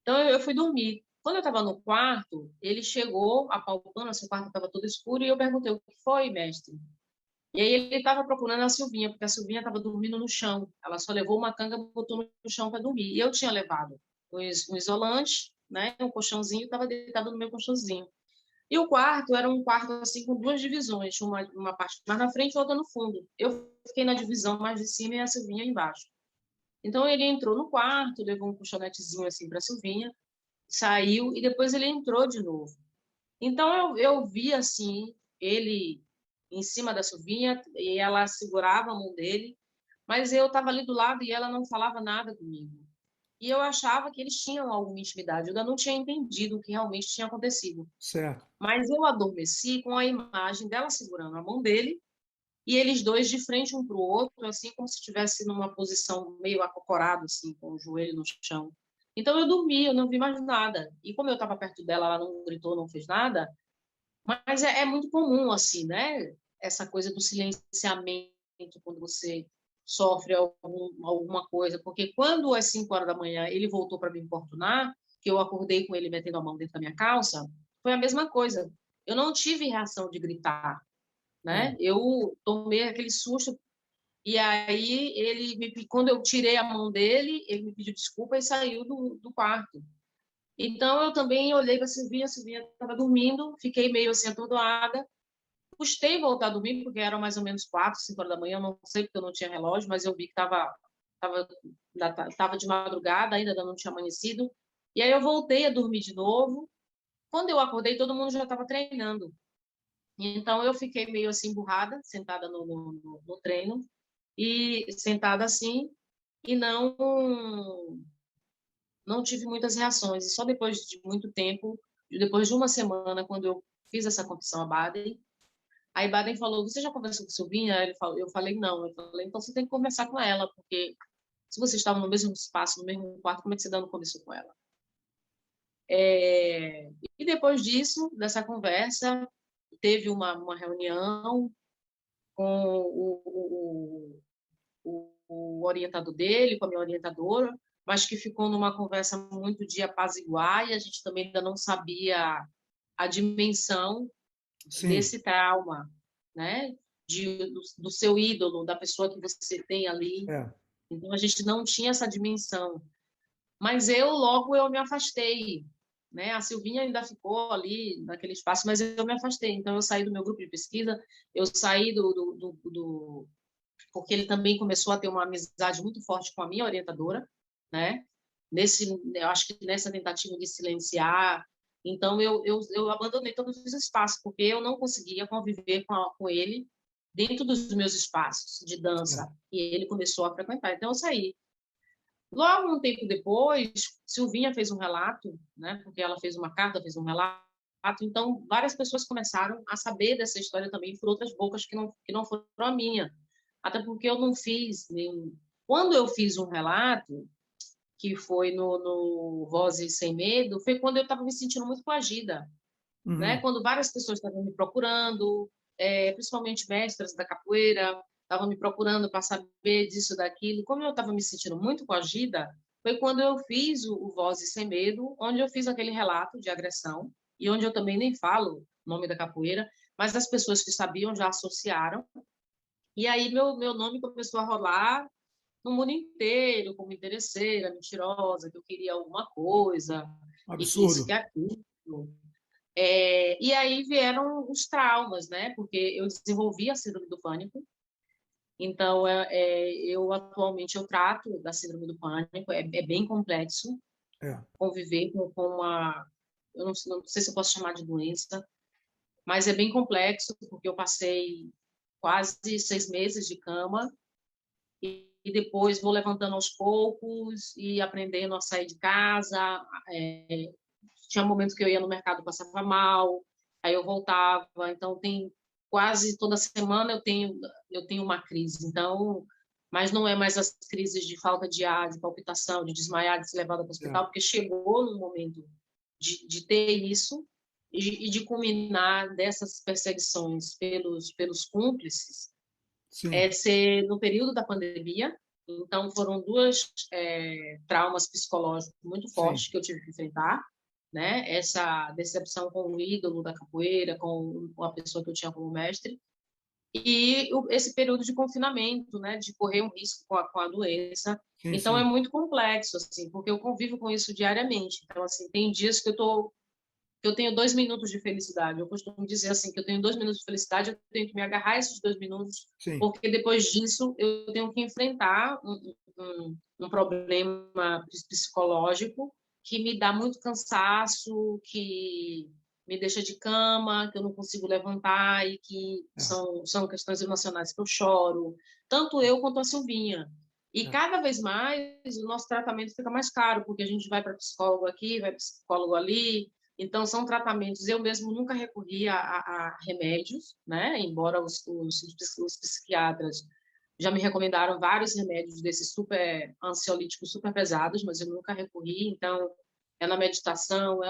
Então eu fui dormir. Quando eu estava no quarto, ele chegou apalpando, assim, o quarto estava todo escuro, e eu perguntei, o que foi, mestre? E aí ele estava procurando a Silvinha, porque a Silvinha estava dormindo no chão. Ela só levou uma canga e botou no chão para dormir. E eu tinha levado um isolante, né, um colchãozinho, estava deitado no meu colchãozinho. E o quarto era um quarto assim com duas divisões, uma parte mais na frente e outra no fundo. Eu fiquei na divisão mais de cima e a Silvinha embaixo. Então ele entrou no quarto, levou um colchonetezinho assim para a Silvinha, saiu e depois ele entrou de novo. Então eu vi assim ele em cima da Silvinha e ela segurava a mão dele, mas eu estava ali do lado e ela não falava nada comigo. E eu achava que eles tinham alguma intimidade, eu ainda não tinha entendido o que realmente tinha acontecido. Certo. Mas eu adormeci com a imagem dela segurando a mão dele e eles dois de frente um para o outro, assim como se estivesse numa posição meio acocorado, assim, com o joelho no chão. Então eu dormi, eu não vi mais nada. E como eu estava perto dela, ela não gritou, não fez nada. Mas é muito comum, assim, né? Essa coisa do silenciamento quando você sofre alguma coisa. Porque quando às 5 horas da manhã ele voltou para me importunar, que eu acordei com ele metendo a mão dentro da minha calça, foi a mesma coisa. Eu não tive reação de gritar, É. né? Eu tomei aquele susto e aí quando eu tirei a mão dele, ele me pediu desculpa e saiu do quarto. Então, eu também olhei para a Silvinha estava dormindo, fiquei meio assim atordoada, custei voltar a dormir, porque eram mais ou menos 4, 5 horas da manhã, eu não sei porque eu não tinha relógio, mas eu vi que estava de madrugada, ainda não tinha amanhecido, e aí eu voltei a dormir de novo. Quando eu acordei, todo mundo já estava treinando, então eu fiquei meio assim emburrada, sentada no treino, e sentada assim, e não tive muitas reações. E só depois de muito tempo, depois de uma semana, quando eu fiz essa confissão a Baden, aí Baden falou, você já conversou com a Silvinha? Eu falei, não. Eu falei, então você tem que conversar com ela, porque se vocês estavam no mesmo espaço, no mesmo quarto, como é que você não conversou com ela? E depois disso, dessa conversa, teve uma reunião com o orientador dele, com a minha orientadora, mas que ficou numa conversa muito de apaziguar e a gente também ainda não sabia a dimensão Sim. desse trauma, né? Do seu ídolo, da pessoa que você tem ali. É. Então a gente não tinha essa dimensão. Mas logo eu me afastei, né? A Silvinha ainda ficou ali naquele espaço, mas eu me afastei. Então eu saí do meu grupo de pesquisa, eu saí porque ele também começou a ter uma amizade muito forte com a minha orientadora, né? Eu acho que nessa tentativa de silenciar, então eu abandonei todos os espaços, porque eu não conseguia conviver com ele dentro dos meus espaços de dança, Certo. e ele começou a frequentar, então eu saí. Logo um tempo depois, Silvinha fez um relato, né? Porque ela fez uma carta, fez um relato. Então, várias pessoas começaram a saber dessa história também por outras bocas que não foram a minha. Até porque eu não fiz nenhum. Quando eu fiz um relato, que foi no Vozes Sem Medo, foi quando eu estava me sentindo muito coagida, né? Uhum. Quando várias pessoas estavam me procurando, principalmente mestras da capoeira, estavam me procurando para saber disso, daquilo. Como eu estava me sentindo muito coagida, foi quando eu fiz o Vozes Sem Medo, onde eu fiz aquele relato de agressão, e onde eu também nem falo o nome da capoeira, mas as pessoas que sabiam já associaram. E aí meu nome começou a rolar no mundo inteiro, como interesseira, mentirosa, que eu queria alguma coisa, e que isso, que Absurdo. aquilo. E aí vieram os traumas, né? Porque eu desenvolvi a síndrome do pânico. Então, eu atualmente eu trato da síndrome do pânico. É bem complexo É. conviver com uma, eu não sei se eu posso chamar de doença, mas é bem complexo porque eu passei quase 6 meses de cama e depois vou levantando aos poucos e aprendendo a sair de casa. Tinha momentos que eu ia no mercado, passava mal, aí eu voltava. Então, tem quase toda semana eu tenho uma crise. Então, mas não é mais as crises de falta de ar, de palpitação, de desmaiar, de ser levada para o É. hospital, porque chegou no momento de ter isso e de culminar dessas perseguições pelos cúmplices, Sim. ser no período da pandemia. Então, foram duas traumas psicológicos muito Sim. fortes que eu tive que enfrentar, né? Essa decepção com o ídolo da capoeira, com a pessoa que eu tinha como mestre, e esse período de confinamento, né? De correr um risco com a doença. Sim, Então, é sim. muito complexo, assim, porque eu convivo com isso diariamente. Então, assim, tem dias que eu tenho 2 minutos de felicidade. Eu costumo dizer assim, que eu tenho 2 minutos de felicidade, eu tenho que me agarrar a esses 2 minutos, Sim. porque depois disso eu tenho que enfrentar um problema psicológico que me dá muito cansaço, que me deixa de cama, que eu não consigo levantar e que É. são questões emocionais que eu choro, tanto eu quanto a Silvinha. E É. cada vez mais o nosso tratamento fica mais caro, porque a gente vai para psicólogo aqui, vai para psicólogo ali, então, são tratamentos. Eu mesmo nunca recorri a remédios, né? Embora os psiquiatras já me recomendaram vários remédios desses super ansiolíticos, super pesados, mas eu nunca recorri. Então, é na meditação,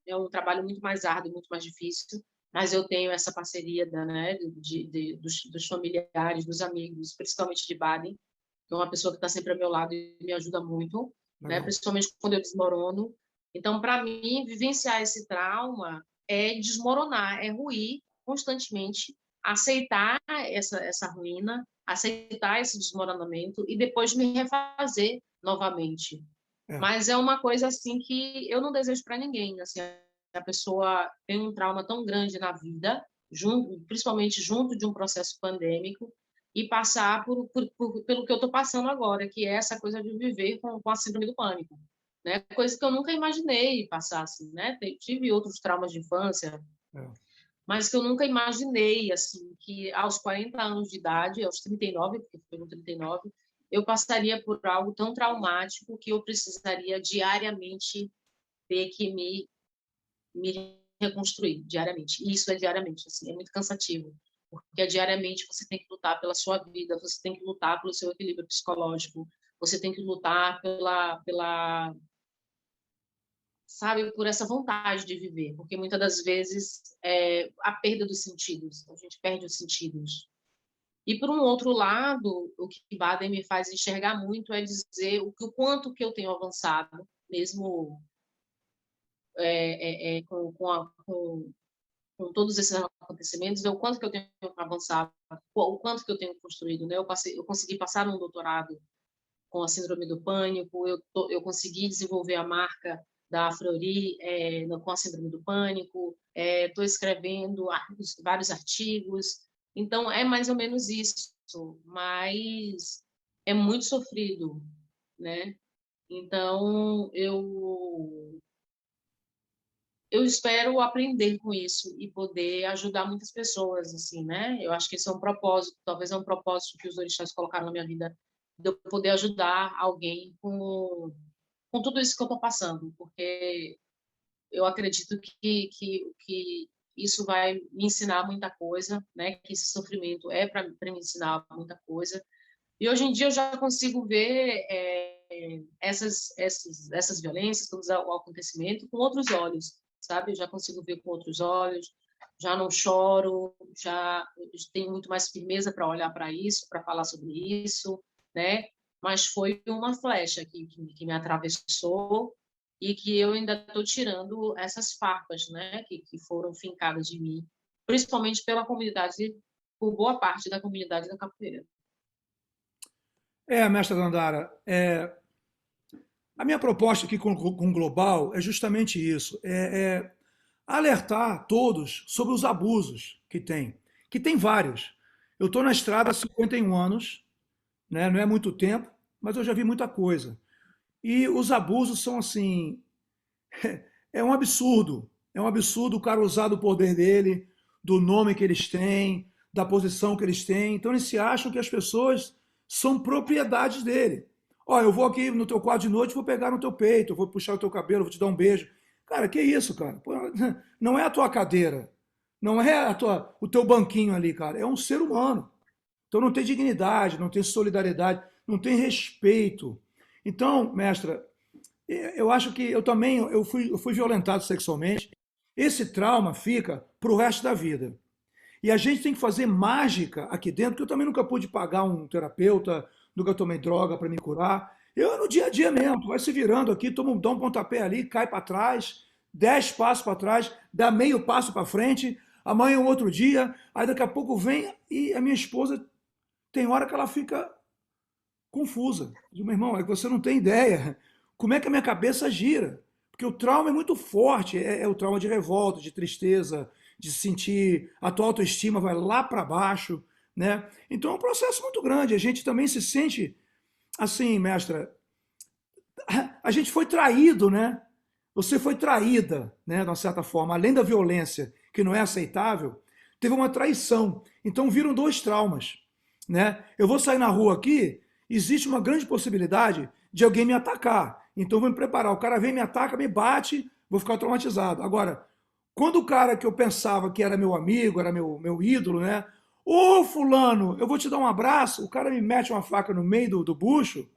é um trabalho muito mais árduo, muito mais difícil. Mas eu tenho essa parceria dos familiares, dos amigos, principalmente de Baden, que é uma pessoa que está sempre ao meu lado e me ajuda muito, né? Legal. Principalmente quando eu desmorono. Então, para mim, vivenciar esse trauma é desmoronar, é ruir constantemente, aceitar essa ruína, aceitar esse desmoronamento e depois me refazer novamente. É. Mas é uma coisa assim que eu não desejo para ninguém. Assim, a pessoa tem um trauma tão grande na vida, principalmente junto de um processo pandêmico, e passar pelo que eu estou passando agora, que é essa coisa de viver com a síndrome do pânico, né? Coisa que eu nunca imaginei passar assim, né? Tive outros traumas de infância, É. mas que eu nunca imaginei assim que aos 40 anos de idade, aos 39, porque foi no 39, eu passaria por algo tão traumático que eu precisaria diariamente ter que me reconstruir diariamente. E isso é diariamente, assim, é muito cansativo, porque diariamente você tem que lutar pela sua vida, você tem que lutar pelo seu equilíbrio psicológico, você tem que lutar sabe, por essa vontade de viver, porque muitas das vezes a perda dos sentidos, a gente perde os sentidos. E por um outro lado, o que Baden me faz enxergar muito é dizer o quanto que eu tenho avançado, mesmo com todos esses acontecimentos, o quanto que eu tenho avançado, o quanto que eu tenho construído, né? Eu consegui passar num doutorado com a síndrome do pânico, eu consegui desenvolver a marca da Flori com a síndrome do pânico, estou escrevendo vários artigos, então é mais ou menos isso, mas é muito sofrido, né? Então eu espero aprender com isso e poder ajudar muitas pessoas, assim, né? Eu acho que esse é um propósito, talvez é um propósito que os orixás colocaram na minha vida, de eu poder ajudar alguém com tudo isso que eu estou passando, porque eu acredito que isso vai me ensinar muita coisa, né? Que esse sofrimento é para me ensinar muita coisa. E hoje em dia eu já consigo ver essas violências, todo o acontecimento com outros olhos, sabe? Eu já consigo ver com outros olhos, já não choro, já tenho muito mais firmeza para olhar para isso, para falar sobre isso, né? Mas foi uma flecha que me atravessou e que eu ainda estou tirando essas farpas, né? Que foram fincadas de mim, principalmente pela comunidade, por boa parte da comunidade da capoeira. Mestra Dandara, a minha proposta aqui com o Global é justamente isso, alertar todos sobre os abusos que tem vários. Eu estou na estrada há 51 anos, né? Não é muito tempo, mas eu já vi muita coisa. E os abusos são assim, é um absurdo o cara usar do poder dele, do nome que eles têm, da posição que eles têm. Então eles se acham que as pessoas são propriedades dele. Ó, eu vou aqui no teu quarto de noite, vou pegar no teu peito, vou puxar o teu cabelo, vou te dar um beijo. Cara, que isso, cara? Pô, não é a tua cadeira, não é o teu banquinho ali, cara. É um ser humano. Então não tem dignidade, não tem solidariedade, não tem respeito. Então, mestra, eu acho que eu também eu fui violentado sexualmente. Esse trauma fica para o resto da vida. E a gente tem que fazer mágica aqui dentro, porque eu também nunca pude pagar um terapeuta, nunca tomei droga para me curar. Eu no dia a dia mesmo, tu vai se virando aqui, dá um pontapé ali, cai para trás, 10 passos para trás, dá meio passo para frente, amanhã é um outro dia, aí daqui a pouco vem e a minha esposa tem hora que ela fica confusa. Eu digo, meu irmão, é que você não tem ideia como é que a minha cabeça gira. Porque o trauma é muito forte, é o trauma de revolta, de tristeza, de sentir a tua autoestima vai lá para baixo, né? Então é um processo muito grande. A gente também se sente assim, mestra, a gente foi traído, né? Você foi traída, né, de uma certa forma, além da violência, que não é aceitável, teve uma traição. Então viram dois traumas, né? Eu vou sair na rua aqui, existe uma grande possibilidade de alguém me atacar. Então vou me preparar. O cara vem, me ataca, me bate, vou ficar traumatizado. Agora, quando o cara que eu pensava que era meu amigo, era meu ídolo, né? Ô, fulano, eu vou te dar um abraço. O cara me mete uma faca no meio do bucho.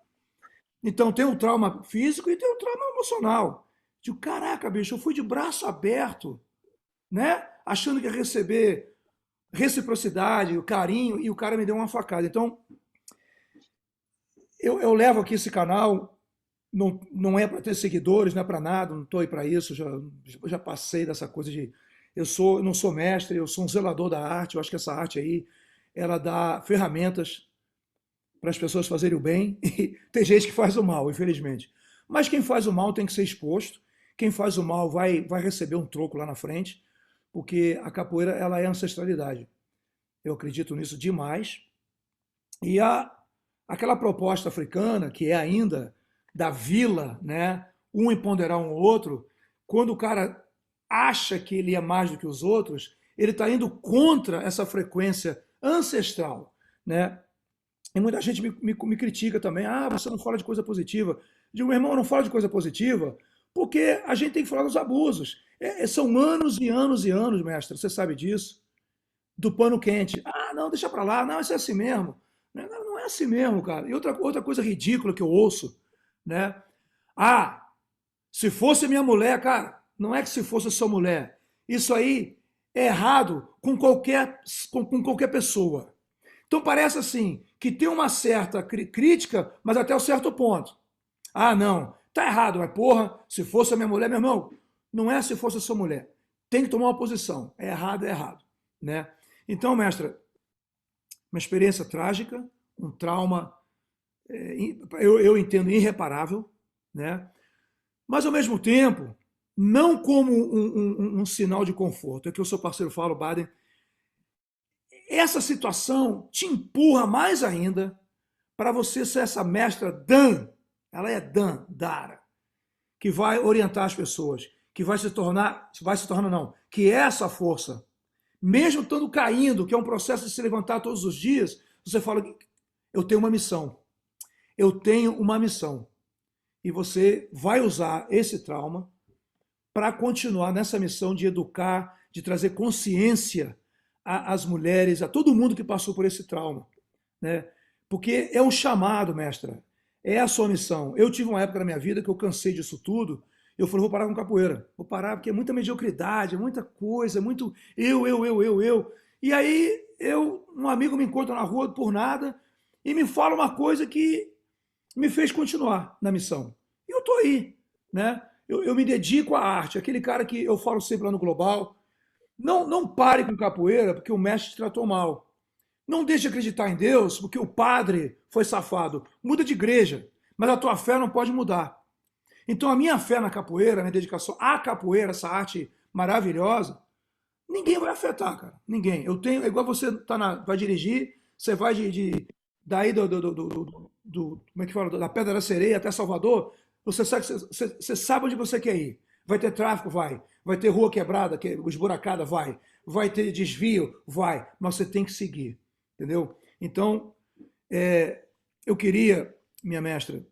Então tem o trauma físico e tem o trauma emocional. Digo, caraca, bicho, eu fui de braço aberto, né? Achando que ia receber reciprocidade, o carinho, e o cara me deu uma facada. Então, eu levo aqui esse canal, não é para ter seguidores, não é para nada, não estou aí para isso, já passei dessa coisa de. Eu não sou mestre, eu sou um zelador da arte, eu acho que essa arte aí, ela dá ferramentas para as pessoas fazerem o bem, e tem gente que faz o mal, infelizmente. Mas quem faz o mal tem que ser exposto, quem faz o mal vai receber um troco lá na frente, porque a capoeira ela é ancestralidade. Eu acredito nisso demais. E aquela proposta africana, que é ainda da vila, né? Um empoderar um outro, quando o cara acha que ele é mais do que os outros, ele está indo contra essa frequência ancestral, né? E muita gente me critica também. Ah, você não fala de coisa positiva. Eu digo, meu irmão, eu não falo de coisa positiva porque a gente tem que falar dos abusos. São anos e anos e anos, mestre, você sabe disso, do pano quente. Ah, não, deixa pra lá. Não, isso é assim mesmo. Não, não é assim mesmo, cara. E outra coisa ridícula que eu ouço, né? Ah, se fosse minha mulher, cara, não é que se fosse sua mulher. Isso aí é errado com qualquer pessoa. Então parece assim, que tem uma certa crítica, mas até um certo ponto. Ah, não, tá errado, mas porra, se fosse a minha mulher, meu irmão, não é se fosse a sua mulher. Tem que tomar uma posição. É errado, né? Então, mestra, uma experiência trágica, um trauma, eu entendo irreparável, né? Mas ao mesmo tempo, não como um sinal de conforto. É que o seu parceiro fala, o Baden, essa situação te empurra mais ainda para você ser essa mestra Dan, ela é Dan, Dara, que vai orientar as pessoas, que vai se tornar não, que é essa força. Mesmo estando caindo, que é um processo de se levantar todos os dias, você fala, eu tenho uma missão. eu tenho uma missão. E você vai usar esse trauma para continuar nessa missão de educar, de trazer consciência às mulheres, a todo mundo que passou por esse trauma, né? Porque é um chamado, mestra. É a sua missão. Eu tive uma época na minha vida que eu cansei disso tudo. Eu falei, vou parar com capoeira. Vou parar porque é muita mediocridade, é muita coisa, é muito eu. E aí um amigo me encontra na rua por nada e me fala uma coisa que me fez continuar na missão. E eu estou aí, né? Eu me dedico à arte. Aquele cara que eu falo sempre lá no Global, não pare com capoeira porque o mestre te tratou mal. Não deixe de acreditar em Deus porque o padre foi safado. Muda de igreja, mas a tua fé não pode mudar. Então a minha fé na capoeira, a minha dedicação à capoeira, essa arte maravilhosa, ninguém vai afetar, cara. Ninguém. Eu tenho, é igual você vai dirigir, você vai daí como é que fala, da Pedra da Sereia até Salvador, você sabe onde você quer ir. Vai ter tráfego, vai. Vai ter rua quebrada, esburacada, vai. Vai ter desvio, vai. Mas você tem que seguir, entendeu? Então, eu queria, minha mestra,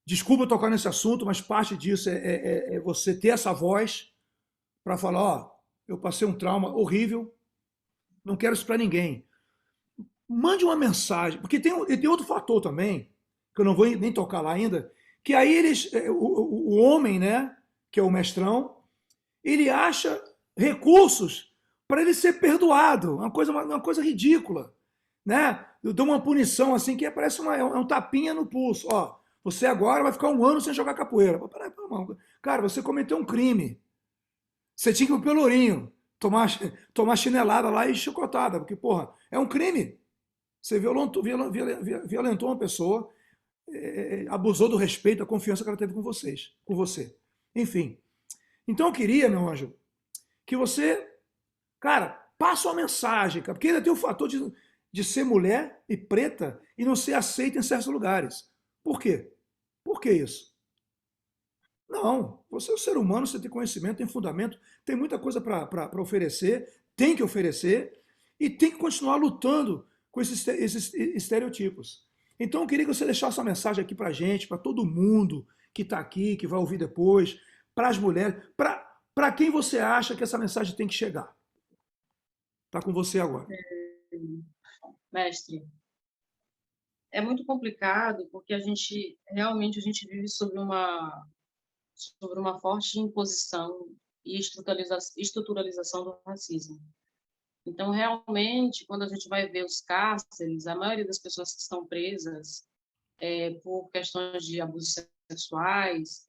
desculpa tocar nesse assunto, mas parte disso é você ter essa voz para falar, ó, eu passei um trauma horrível, não quero isso para ninguém. Mande uma mensagem, porque tem outro fator também, que eu não vou nem tocar lá ainda, que aí o homem, né, que é o mestrão, ele acha recursos para ele ser perdoado, uma coisa ridícula, né? Eu dou uma punição assim que parece um tapinha no pulso, ó, você agora vai ficar um ano sem jogar capoeira. Peraí, cara, você cometeu um crime, você tinha que ir pro Pelourinho, tomar chinelada lá e chicotada, porque, porra, é um crime. Você violentou uma pessoa, abusou do respeito, da confiança que ela teve com você. Enfim. Então eu queria, meu anjo, que você, cara, passe uma mensagem, cara, porque ainda tem o fator de ser mulher e preta e não ser aceita em certos lugares. Por quê? Por que isso? Não, você é um ser humano, você tem conhecimento, tem fundamento, tem muita coisa para oferecer, tem que oferecer e tem que continuar lutando com esses estereotipos. Então eu queria que você deixasse uma mensagem aqui para a gente, para todo mundo que está aqui, que vai ouvir depois, para as mulheres, para quem você acha que essa mensagem tem que chegar. Está com você agora. Mestre, é muito complicado porque realmente a gente vive sobre uma forte imposição e estruturalização do racismo. Então, realmente, quando a gente vai ver os cárceres, a maioria das pessoas que estão presas por questões de abusos sexuais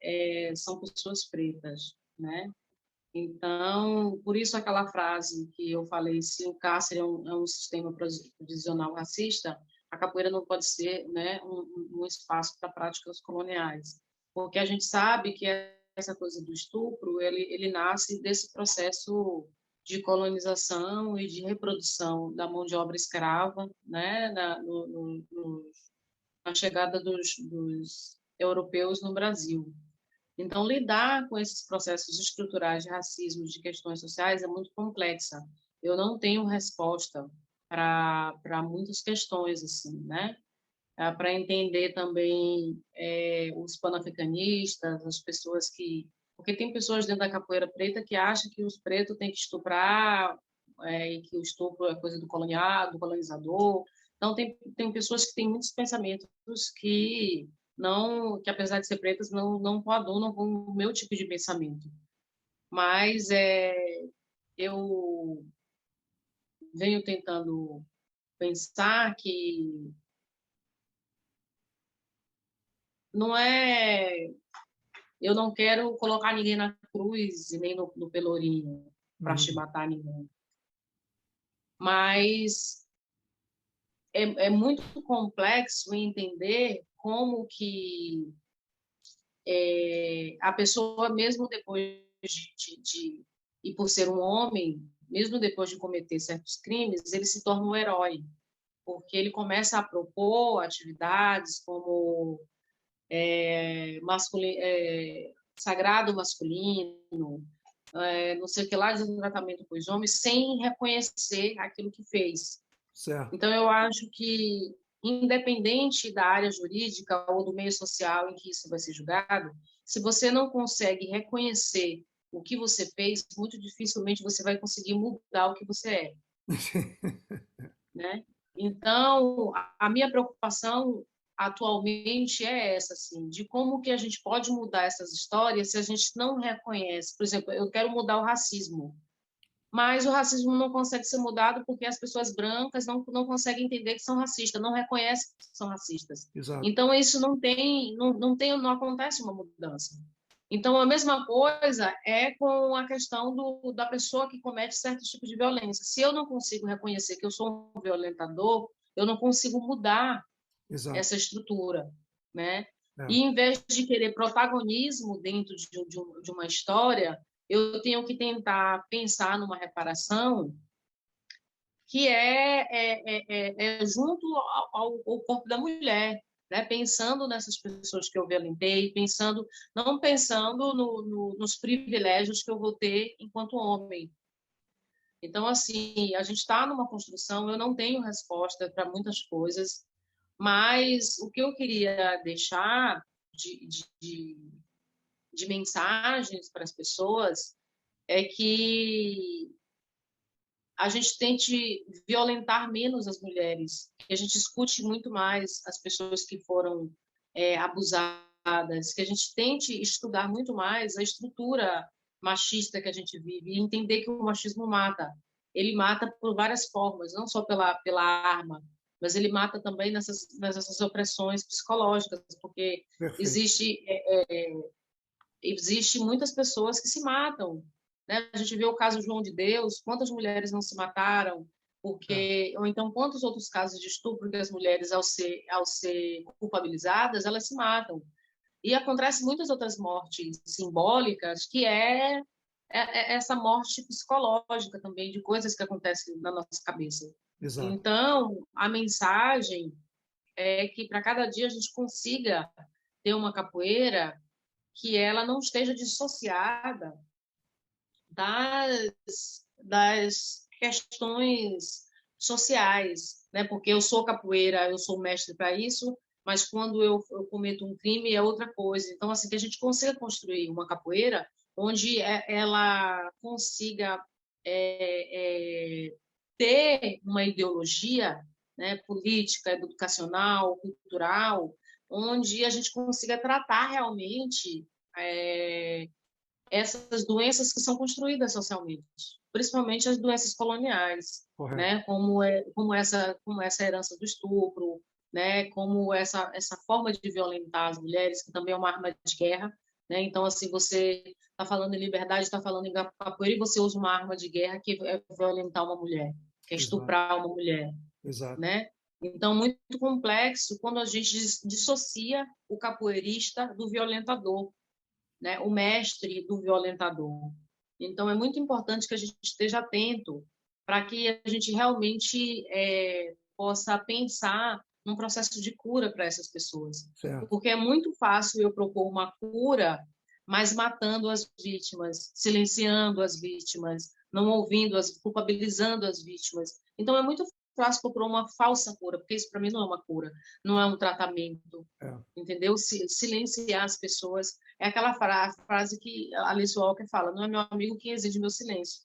são pessoas pretas, né? Então, por isso aquela frase que eu falei, se o cárcere é um sistema prisional racista, a capoeira não pode ser, né, um espaço para práticas coloniais, porque a gente sabe que essa coisa do estupro, ele nasce desse processo de colonização e de reprodução da mão de obra escrava, né, na chegada dos europeus no Brasil. Então, lidar com esses processos estruturais de racismo, de questões sociais, é muito complexa. Eu não tenho resposta para muitas questões, assim, né? Para entender também os panafricanistas, as pessoas que... Porque tem pessoas dentro da capoeira preta que acham que os pretos têm que estuprar, e que o estupro é coisa do coloniado, do colonizador. Então, tem pessoas que têm muitos pensamentos que apesar de ser pretas, não coadunam com o meu tipo de pensamento. Mas eu venho tentando pensar que não é... Eu não quero colocar ninguém na cruz e nem no pelourinho para chibatar ninguém. Mas é muito complexo entender como que a pessoa, mesmo depois e por ser um homem, mesmo depois de cometer certos crimes, ele se torna um herói, porque ele começa a propor atividades como sagrado masculino, não sei o que lá, de tratamento com os homens, sem reconhecer aquilo que fez. Certo. Então, eu acho que independente da área jurídica ou do meio social em que isso vai ser julgado, se você não consegue reconhecer o que você fez, muito dificilmente você vai conseguir mudar o que você é, né? Então, a minha preocupação atualmente é essa, assim, de como que a gente pode mudar essas histórias se a gente não reconhece. Por exemplo, eu quero mudar o racismo, mas o racismo não consegue ser mudado porque as pessoas brancas não conseguem entender que são racistas, não reconhecem que são racistas. Exato. Então, isso não acontece uma mudança. Então, a mesma coisa é com a questão da pessoa que comete certos tipos de violência. Se eu não consigo reconhecer que eu sou um violentador, eu não consigo mudar Exato. essa estrutura, né? É. E em vez de querer protagonismo dentro de uma história, eu tenho que tentar pensar numa reparação que é junto ao corpo da mulher, né? Pensando nessas pessoas que eu violentei, não pensando nos privilégios que eu vou ter enquanto homem. Então, assim, a gente está numa construção, eu não tenho resposta para muitas coisas, mas o que eu queria deixar de, de, de, de mensagens para as pessoas é que a gente tente violentar menos as mulheres, que a gente escute muito mais as pessoas que foram abusadas, que a gente tente estudar muito mais a estrutura machista que a gente vive e entender que o machismo mata. Ele mata por várias formas, não só pela arma, mas ele mata também nessas opressões psicológicas, porque Perfeito. existe muitas pessoas que se matam, né? A gente vê o caso João de Deus, quantas mulheres não se mataram, É. ou então quantos outros casos de estupro que as mulheres, ao ser culpabilizadas, elas se matam. E acontece muitas outras mortes simbólicas, que é essa morte psicológica também, de coisas que acontecem na nossa cabeça. Exato. Então, a mensagem é que para cada dia a gente consiga ter uma capoeira que ela não esteja dissociada das questões sociais, né? Porque eu sou capoeira, eu sou mestre para isso, mas quando eu cometo um crime é outra coisa. Então, assim, que a gente consiga construir uma capoeira onde ela consiga ter uma ideologia, né, política, educacional, cultural, onde a gente consiga tratar realmente essas doenças que são construídas socialmente, principalmente as doenças coloniais, Correto. né? Como essa herança do estupro, né? Como essa forma de violentar as mulheres, que também é uma arma de guerra, né? Então, assim, você está falando em liberdade, está falando em capoeira, e você usa uma arma de guerra que é violentar uma mulher, que é Exato. estuprar uma mulher, Exato. né? Então, muito complexo quando a gente dissocia o capoeirista do violentador, né? O mestre do violentador. Então, é muito importante que a gente esteja atento para que a gente realmente possa pensar num processo de cura para essas pessoas. Certo. Porque é muito fácil eu propor uma cura, mas matando as vítimas, silenciando as vítimas, não ouvindo, culpabilizando as vítimas. Então, é muito fácil propor uma falsa cura, porque isso para mim não é uma cura, não é um tratamento, É. entendeu? Silenciar as pessoas é aquela frase que a Alice Walker fala: não é meu amigo quem exige meu silêncio.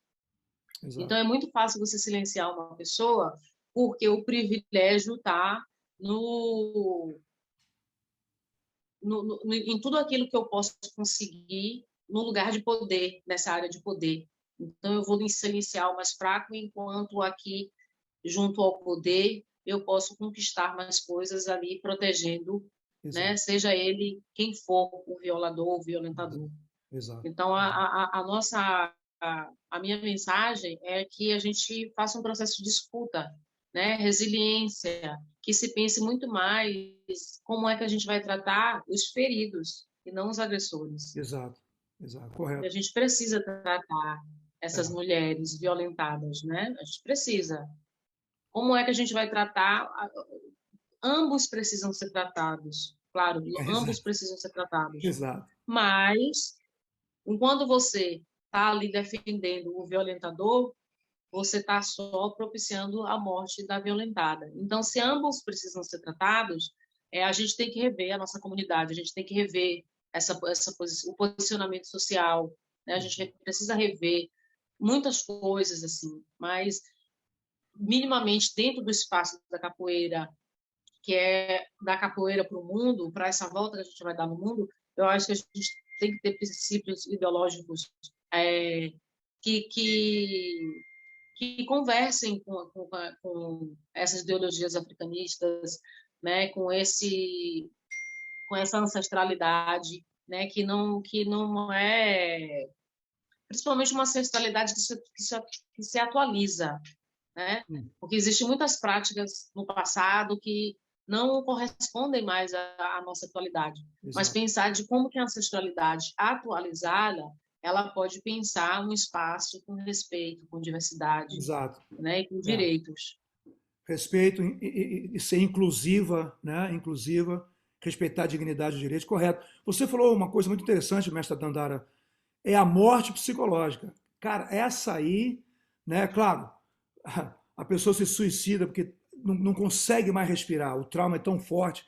Então Exato. é muito fácil você silenciar uma pessoa porque o privilégio está no, em tudo aquilo que eu posso conseguir no lugar de poder, nessa área de poder. Então eu vou silenciar o mais fraco, enquanto aqui, junto ao poder, eu posso conquistar mais coisas ali, protegendo, né? Exato. Seja ele quem for, o violador ou o violentador. Exato. Então, a minha mensagem é que a gente faça um processo de escuta, né? Resiliência, que se pense muito mais como é que a gente vai tratar os feridos e não os agressores. Exato. Exato. E a Correto. gente precisa tratar essas É. mulheres violentadas, né? A gente precisa. Como é que a gente vai tratar? Ambos precisam ser tratados, claro, ambos Exato. precisam ser tratados. Exato. Mas enquanto você está ali defendendo o violentador, você está só propiciando a morte da violentada. Então, se ambos precisam ser tratados, a gente tem que rever a nossa comunidade, a gente tem que rever o posicionamento social, né? A gente precisa rever muitas coisas, assim, mas minimamente dentro do espaço da capoeira, que é da capoeira para o mundo, para essa volta que a gente vai dar no mundo, eu acho que a gente tem que ter princípios ideológicos que, que, que conversem com essas ideologias africanistas, né, com essa ancestralidade, né, que não é principalmente uma ancestralidade que se atualiza, né? Porque existem muitas práticas no passado que não correspondem mais à nossa atualidade. Exato. Mas pensar de como que a ancestralidade atualizada, ela pode pensar um espaço com respeito, com diversidade, Exato. né? E com direitos. Respeito e ser inclusiva, né? Inclusiva, respeitar a dignidade e os direitos, correto. Você falou uma coisa muito interessante, mestra Dandara, é a morte psicológica. Cara, essa aí, né? Claro, a pessoa se suicida porque não consegue mais respirar, o trauma é tão forte.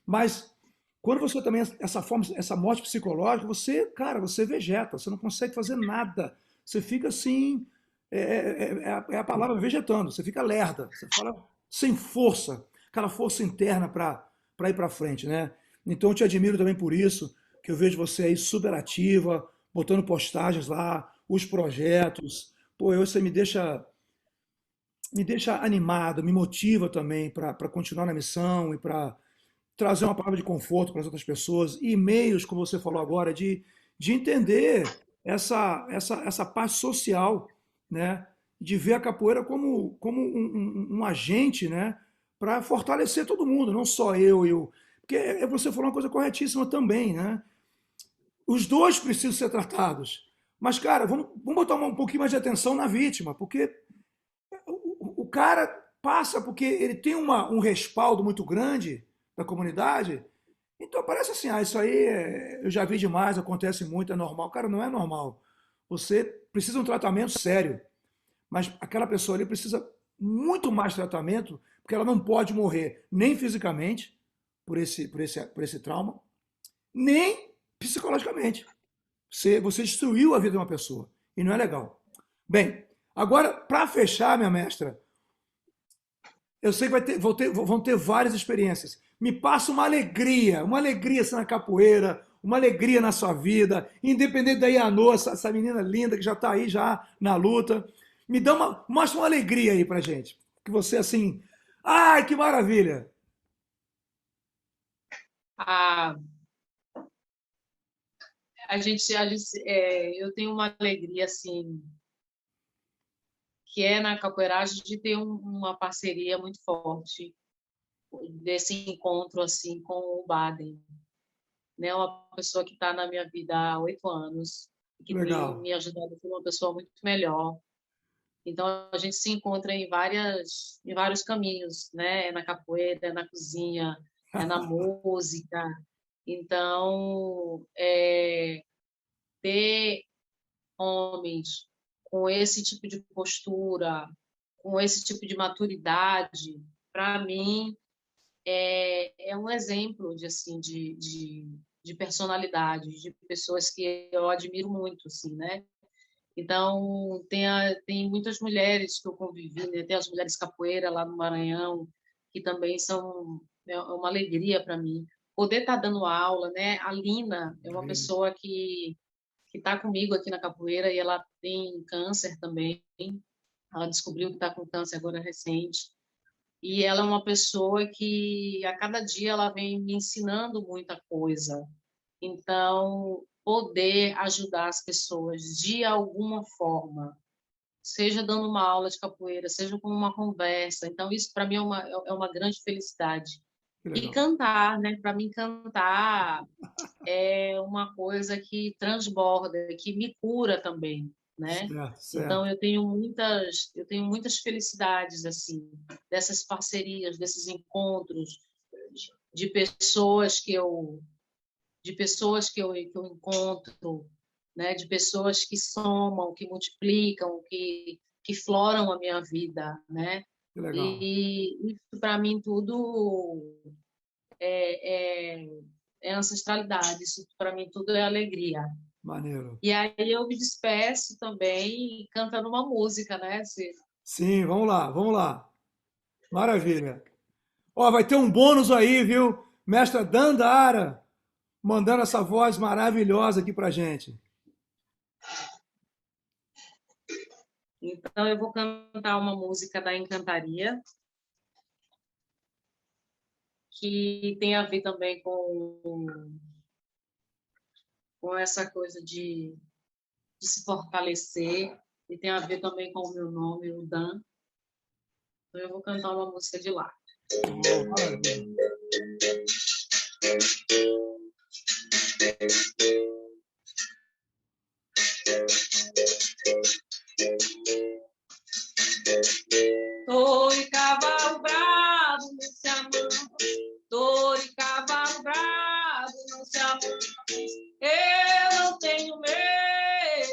Mas quando você também essa morte psicológica, você, cara, você vegeta, você não consegue fazer nada. Você fica assim, é a palavra vegetando, você fica lerda, você fala sem força, aquela força interna para ir para frente, né? Então eu te admiro também por isso, que eu vejo você aí super ativa, botando postagens lá, os projetos. Pô, você me deixa animado, me motiva também para continuar na missão e para trazer uma palavra de conforto para as outras pessoas. E e-mails, como você falou agora, de entender essa parte social, né? De ver a capoeira como um agente, né? Para fortalecer todo mundo, não só eu. Porque você falou uma coisa corretíssima também, né? Os dois precisam ser tratados. Mas, cara, vamos botar um pouquinho mais de atenção na vítima, porque o cara passa porque ele tem um respaldo muito grande da comunidade. Então parece assim, isso aí eu já vi demais, acontece muito, é normal. Cara, não é normal. Você precisa de um tratamento sério, mas aquela pessoa ali precisa muito mais tratamento, porque ela não pode morrer nem fisicamente por esse trauma, nem psicologicamente. Você destruiu a vida de uma pessoa e não é legal. Bem, agora, para fechar, minha mestra, eu sei que vão ter várias experiências. Me passa uma alegria assim, na capoeira, uma alegria na sua vida, independente da Ianô, essa menina linda que já está aí já na luta. Mostra uma alegria aí pra gente. Que você assim, ai, que maravilha! Ah, eu tenho uma alegria assim que é na capoeiragem de ter uma parceria muito forte desse encontro assim com o Baden, né? Uma pessoa que está na minha vida há 8 anos, que tem Legal. me ajudado a ser uma pessoa muito melhor. Então a gente se encontra em vários caminhos, né? É na capoeira, é na cozinha, é na música. Então, ter homens com esse tipo de postura, com esse tipo de maturidade, para mim é um exemplo de assim de personalidade, de pessoas que eu admiro muito, assim, né? Então tem muitas mulheres que eu convivi, né? Tem as mulheres capoeira lá no Maranhão que também são uma alegria para mim. Poder estar dando aula, né? A Lina é uma pessoa que está comigo aqui na capoeira e ela tem câncer também. Ela descobriu que está com câncer agora recente. E ela é uma pessoa que a cada dia ela vem me ensinando muita coisa. Então, poder ajudar as pessoas de alguma forma, seja dando uma aula de capoeira, seja com uma conversa. Então, isso para mim é uma grande felicidade. E cantar, né? Para mim, cantar é uma coisa que transborda, que me cura também, né? Certo, Então certo. eu tenho muitas felicidades assim, dessas parcerias, desses encontros de pessoas que eu encontro, né? De pessoas que somam, que multiplicam, que que floram a minha vida, né? Que legal. E isso, para mim, tudo é ancestralidade, isso para mim tudo é alegria. Maneiro. E aí eu me despeço também cantando uma música, né, Ciro? Sim, vamos lá, vamos lá. Maravilha. Ó, vai ter um bônus aí, viu? Mestra Dandara, mandando essa voz maravilhosa aqui pra gente. Então eu vou cantar uma música da Encantaria, que tem a ver também com essa coisa de se fortalecer, e tem a ver também com o meu nome, o Dan. Então eu vou cantar uma música de lá. Oh, maravilha. Touro e cavalo bravo não se amam, touro e cavalo bravo não se amam. Eu não tenho medo,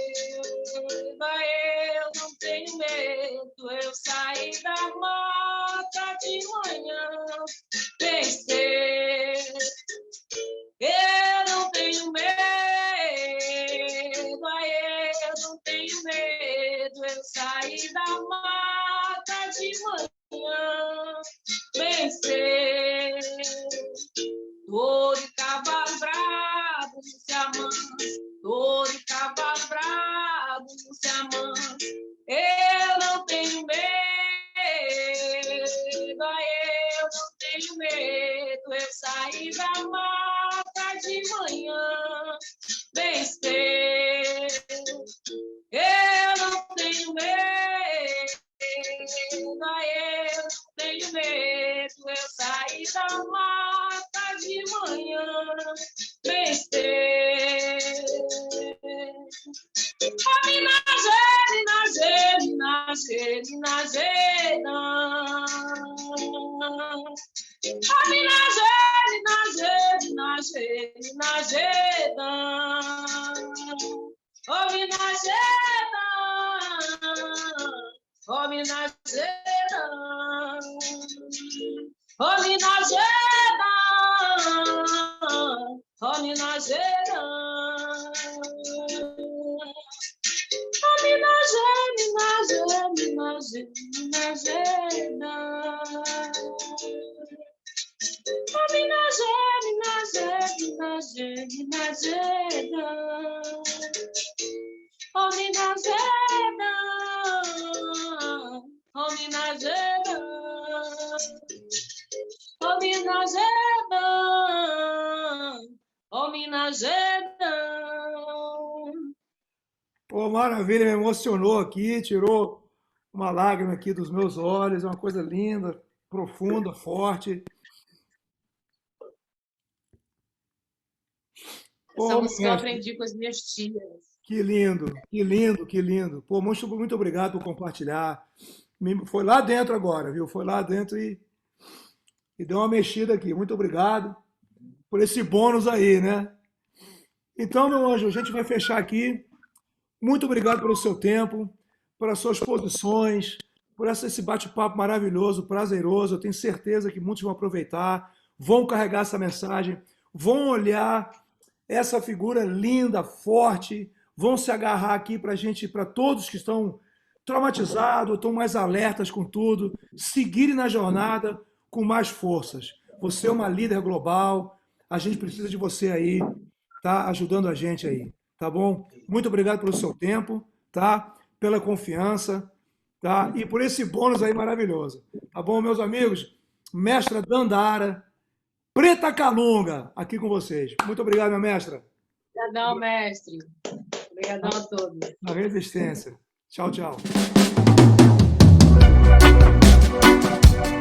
eu não tenho medo. Eu saí da mata de manhã, pensei. Eu não tenho medo, eu não tenho medo. Eu saí da mata de manhã, vencer. Touro e cavalo bravo não se amam, touro e cavalo bravo não se amam. Eu não tenho medo, eu não tenho medo. Eu saí da mata de manhã, vencer. Eu não tenho medo, eu não tenho medo. Eu saí da mata de manhã, vencer. Pô, maravilha, me emocionou aqui, tirou uma lágrima aqui dos meus olhos, é uma coisa linda, profunda, forte. Essa Pô, música eu mestre, aprendi com as minhas tias. que lindo, que lindo, que lindo. Pô, muito, muito obrigado por compartilhar. Foi lá dentro agora, viu? Foi lá dentro e deu uma mexida aqui. Muito obrigado por esse bônus aí, né? Então, meu anjo, a gente vai fechar aqui. Muito obrigado pelo seu tempo, pelas suas posições, por esse bate-papo maravilhoso, prazeroso. Eu tenho certeza que muitos vão aproveitar, vão carregar essa mensagem, vão olhar essa figura linda, forte, vão se agarrar aqui para a gente, para todos que estão traumatizados, estão mais alertas com tudo, seguirem na jornada com mais forças. Você é uma líder global, a gente precisa de você aí, tá? Ajudando a gente aí, tá bom? Muito obrigado pelo seu tempo, tá? Pela confiança, tá? E por esse bônus aí maravilhoso, tá bom, meus amigos? Mestra Dandara, Preta Calunga, aqui com vocês. Muito obrigado, minha mestra. Obrigadão, mestre. Obrigadão a todos. Na resistência. Tchau, tchau.